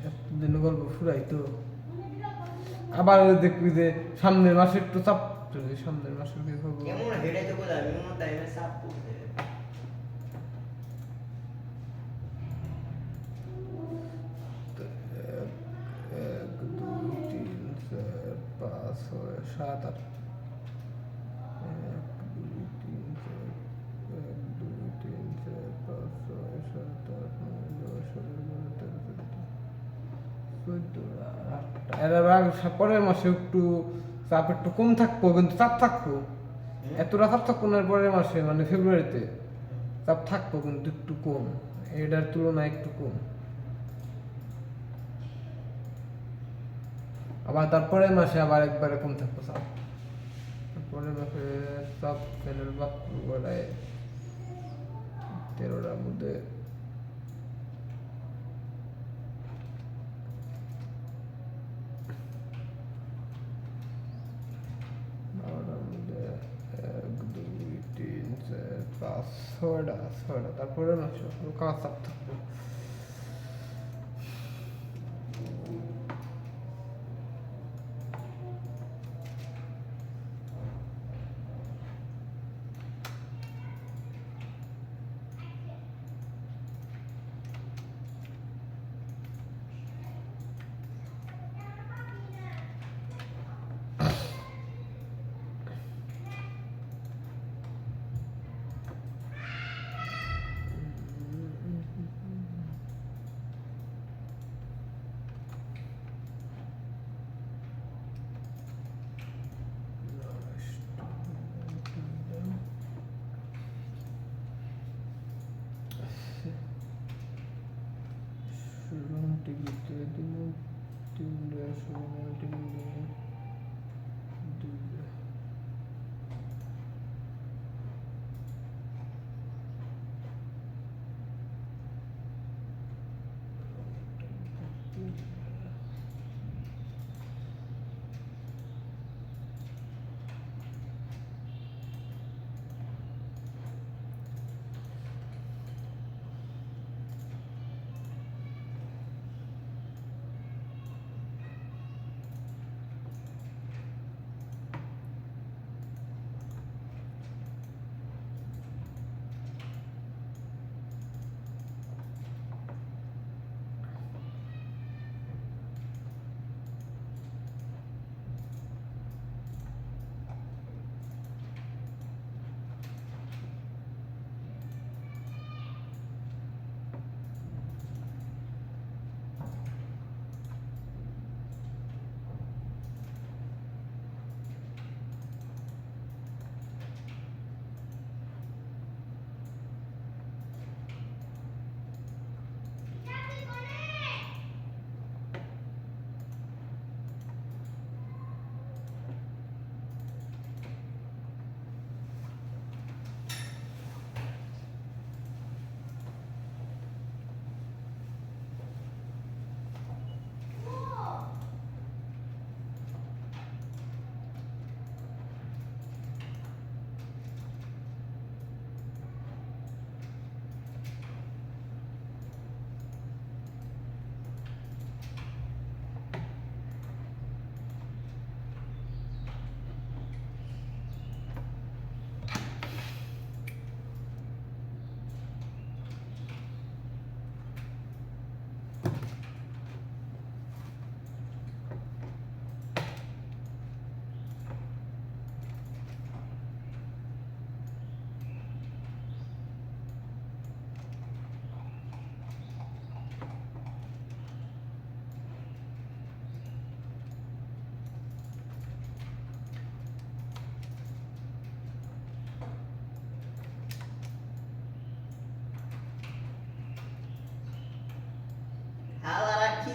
এতদিন গল্প ফুরাইতো। আবার ওই দেখবি যে সামনের মাসে একটু চাপ চলে, সামনের মাসে কি করবো? কেমন হেডাইতে বলে আমি মনে টাইমে চাপ পড়ছে। এক, দুই, তিন, চার, পাঁচ, ছয়, সাত, আট। এক, দুই, তিন, চার, এক, দুই, তিন, চার, পাঁচ, ছয়, সাত, আট, নয়, 10, 11, 12, 13, 14, 15, 16, 17। পরের মাসে একটু চাপ একটু কম থাকবো, কিন্তু চাপ থাকবো। এতটা চাপ থাকবো না পরের মাসে, মানে ফেব্রুয়ারিতে চাপ থাকবো কিন্তু একটু কম, এটার তুলনায় একটু কম। আবার তারপরের মাসে আবার একবারে কম থাকবো চাপ। তারপরের মাসে চাপ প্যানেল বাদ গড়ায় 13টার মধ্যে এক, দুই, তিন, চার, পাঁচ, ছয়টা। তারপরে মাসে হালকা চাপ থাকবে।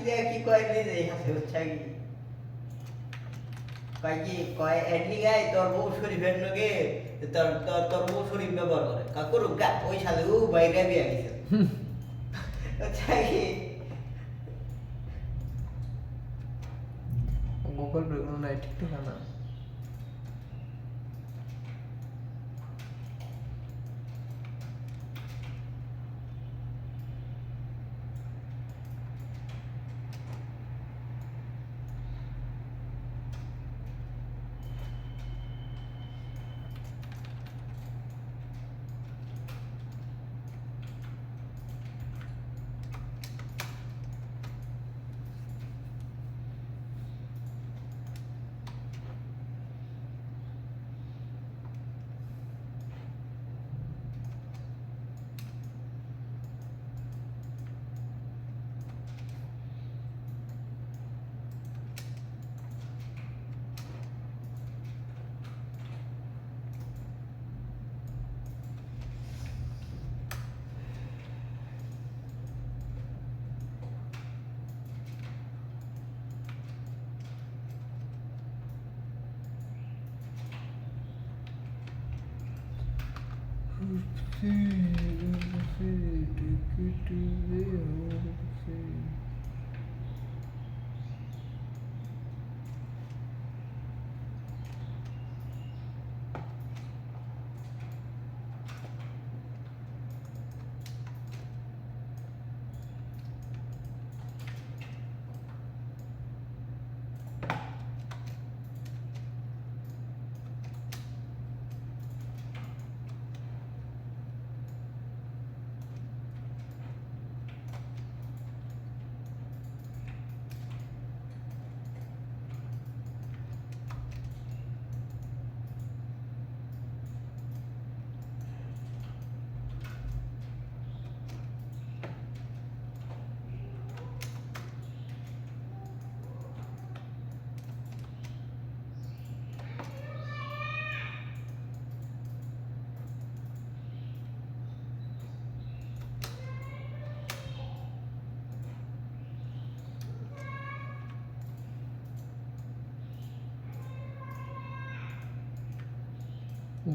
দিয়ে কি কয় নিজে হাসে হচ্ছে কি কয় কি কয় এডলি গায় তোর বউ শরীফের নগে তোর তোর তোর বউ শরীফ ব্যবহার করে কাকুর গা ওই সালে ও বাইরে বিয়া গেছে হচ্ছে কি গুগল পে কোনো নাই ঠিক ঠিকানা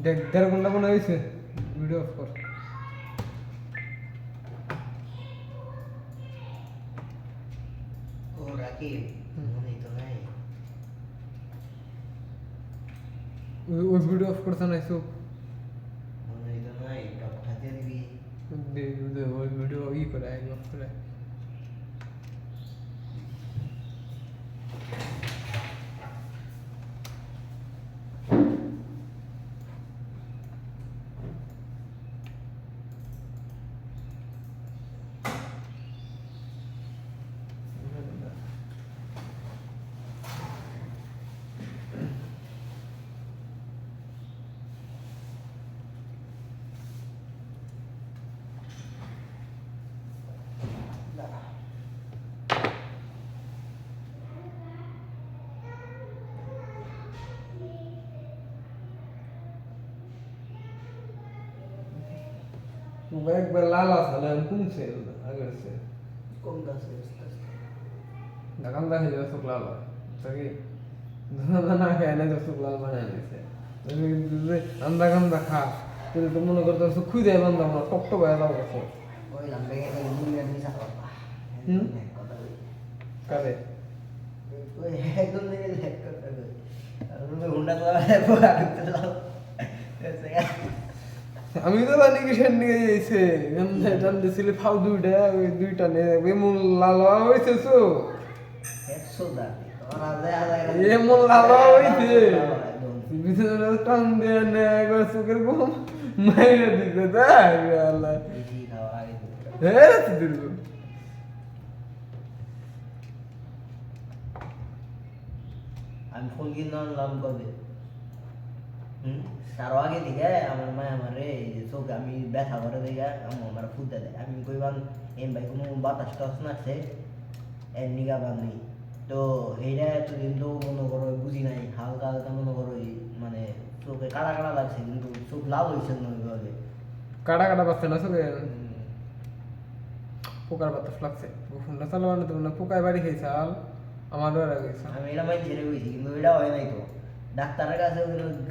দেখ 1.5 ঘন্টা মনে হয়েছে ভিডিও অফ কর ও রাকিব মনে তো নাই ওই ভিডিও অফ করছে না সব মনে তো নাই টপটা দিয়ে দিবি ওই ভিডিও ই করে অফ করে একবার লাল আসলে কমছে আগের সে কোন গাছে দেখান দেখা যাবে চোখ লাল হয় তাকে দানা খেয়ে না চোখ লাল বানায় নিছে আন্দা গান্দা খা তুই তো মনে করতে খুঁজে যায় বান্ধব না টক টক হয়ে যাও গেছে ওই লাম্বে গেলে দুনিয়ার মিশা কথা হুম? কথা বলি কারে ওই একদম দেখে লেখ কথা কই আর ওই হুন্ডা চালাবে পোকা ঢুকতে লাও আমি তো জানি কি সেন নিয়ে যাইছে এমনি জানতে ছিল ফাউ দুইটা ওই দুইটা নে এমন লাল হয়েছে তো একশো দাবি তোরা দেয়া যায় এমন লাল হয়েছে বিছানা টান দিয়ে নে একবার চোখের ঘুম মাইরে দিতে দেখ আল্লাহ বেশি খাওয়া আগে হ্যাঁ দিল আমি ফোন কিনে আনলাম কবে তার আগে দিকে আমার মা আমারে চোখ আমি ব্যথা করে দেখে আমার ফুটতে দেয় আমি কইবান এম ভাই কোনো বাতাস টাস নাচ্ছে এর নিগা বান্ধি তো এইটা এতদিন তো মনে করো বুঝি নাই হালকা হালকা মনে করো মানে চোখে কাড়া কাড়া লাগছে কিন্তু চোখ লাল হয়েছে না ওইভাবে কাটা কাটা পাচ্ছে না চোখে পোকার বাতাস লাগছে ফোনটা চালানো তো না পোকায় বাড়ি খাইছে আল আমারও আর গেছে আমি এটা মাইন ছেড়ে গেছি কিন্তু এটা হয় নাই তো ডাক্তারের কাছে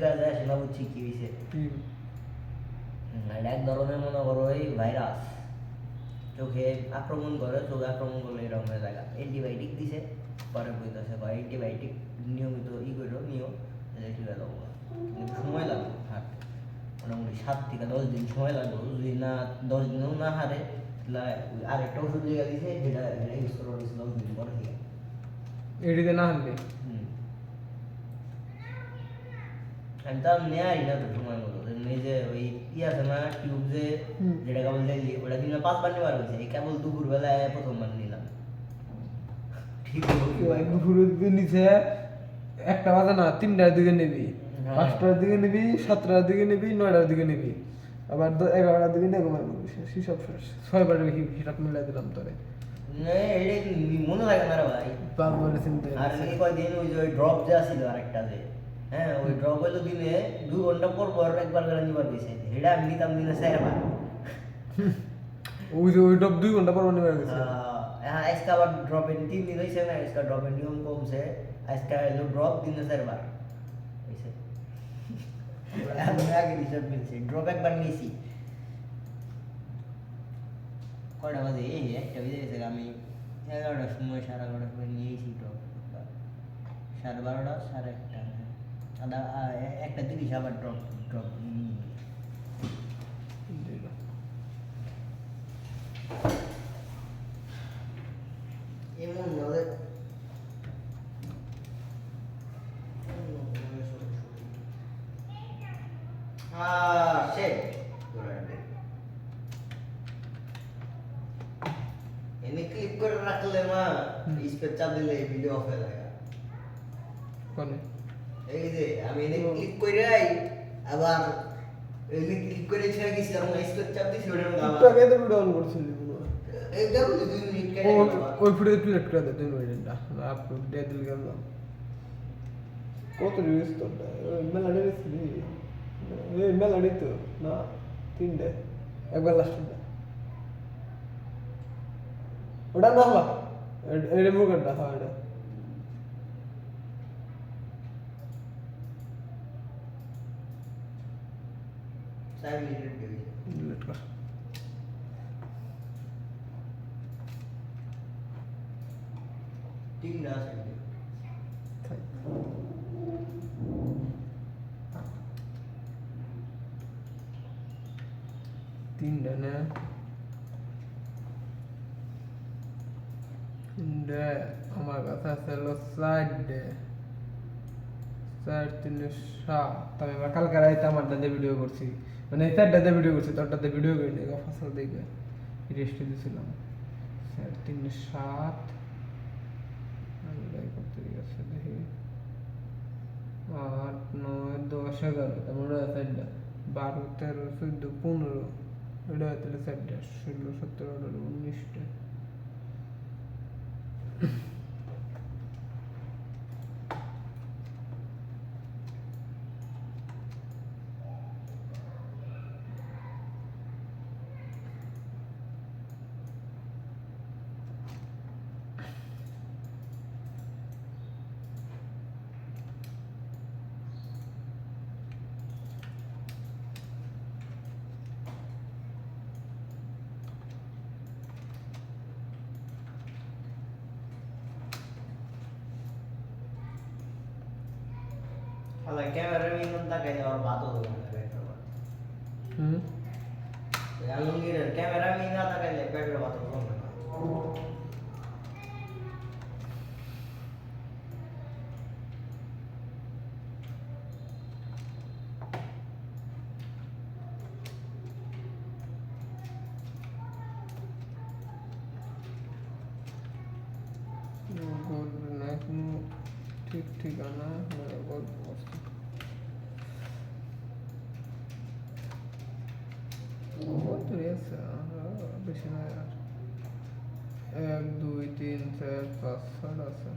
কাছে আসে না বুঝছি কি হয়েছে কি এটা এক ধরনের মনে করো ওই ভাইরাস চোখে আক্রমণ করে চোখে আক্রমণ করলে এরকম হয়ে জায়গা অ্যান্টিবায়োটিক দিছে পরে বইতেছে বা অ্যান্টিবায়োটিক নিয়মিত করো নিও তাহলে ঠিক হয়ে যাবো কিন্তু সময় লাগবে হাঁটতে মোটামুটি 7 থেকে 10 দিন সময় লাগবে যদি না 10 দিনেও না হারে তাহলে আরেকটা ওষুধ লেগে দিছে যেটা ইউজ করা হয়েছে 10 দিন পরে থেকে এডিতে না হানবে আমি তো নেয়াই না তো সময় মতো এই যে ওই আছে না টিউব যে যেটা কেবল দিলি ওটা দিনে 5 বার নেবার হয়েছে এই কেবল দুপুর বেলায় প্রথমবার নিলাম ঠিক দুপুরের দিকে নিচে 1টা বাজে না 3টার দিকে নিবি 5টার দিকে নিবি 7টার দিকে নিবি 9টার দিকে নিবি আবার 11টার দিকে নিয়ে ঘুমাই হিসাব 6বার হিসাব মিলাই দিলাম তোরে এটা মনে লাগে না রে ভাই বারবার চিন্তা আর এই কয়দিন ওই যে ওই ড্রপ যে আসিল আরেকটা যে হ্যাঁ ওই ড্রপ হইলো দিনে 2 ঘন্টা পর পর একবার করে নিবার গেছে এটা আমি নিতাম দিনে 4 বার ওই যে ওই ডব 2 ঘন্টা পর নিয়ে গেছে হ্যাঁ আজকে আবার ড্রপের 3 দিন হয়েছে না আজকে ড্রপের নিয়ম কমছে আজকে হলো ড্রপ দিনে 4 বার হয়েছে আমি আগে হিসাব মিলছে ড্রপ একবার নিয়েছি কয়টা বাজে এই একটা বেজে গেছে আমি 11টার সময় 11:30টার সময় নিয়েছি ড্রপ 12:30 1:30 আদা একটা 30 আবার ড্রপ এমন নলে shit. ini clip করে রাখলে মা স্পেস চাপ দিলে ভিডিও অফ হয়ে যায় কোনে এই যে আমি এনে ক্লিক কইরাই আবার এই ক্লিক করে ছেড়ে গেছিলাম না স্পেস চাপ দিছি ওটার মধ্যে আবার টাকা তো ভিডিও অন করছিলি এই দেখো 2 মিনিট কেটে ওই ফুটে প্লেট করে দে 2 মিনিটটা আপলোড দিয়ে দিল গেল কত রিউজ তো মেলা দিয়েছিলি এই মেলা দিত না 3 ডে একবার লাস্ট ডে ওটা না হলো এটা মুগটা হয় এটা সাইড মিনিট দিয়ে ডিলিট কর তিন না আছে তিনটা না তিনটা আমার কাছে আছে হলো 4 ডে 4 3 7 তবে আমরা কালকে রাইতে আমারটাতে ভিডিও করছি মানে 4টাতে ভিডিও করছি তোরটাতে ভিডিও করিনি ফসল দেখে রেস্ট দিয়েছিলাম 4 3 7 আমি করতে গেছে দেখি 8 9 10 11 তার মানে 4টা 12 13 14 15 এটা তাহলে 4টা 16 17 18 19টা আলা ক্যামেরা মিনন তাকাইলে আর বাত হলো না ব্যাটার বাত আলমগীর ক্যামেরা মিনা তাকাইলে ব্যাটার বাত হলো না ঠিক ঠিকানা গল্প বস্তু কত আছে বেশি না আর 1 2 3 4 5 6 আছে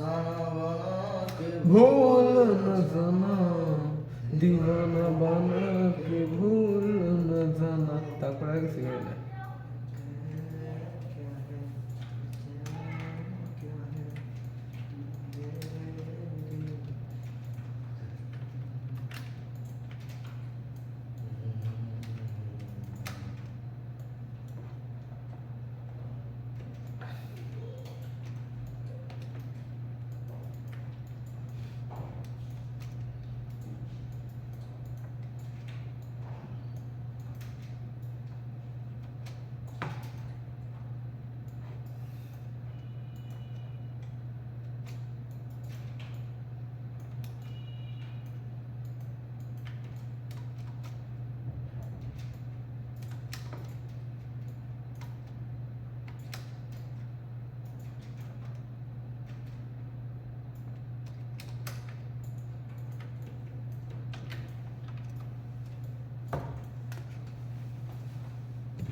জানা বানাকে ভুল না জানা দিওয়ানা বানাকে ভুল না জানা তারপরে আর কিছু হয় না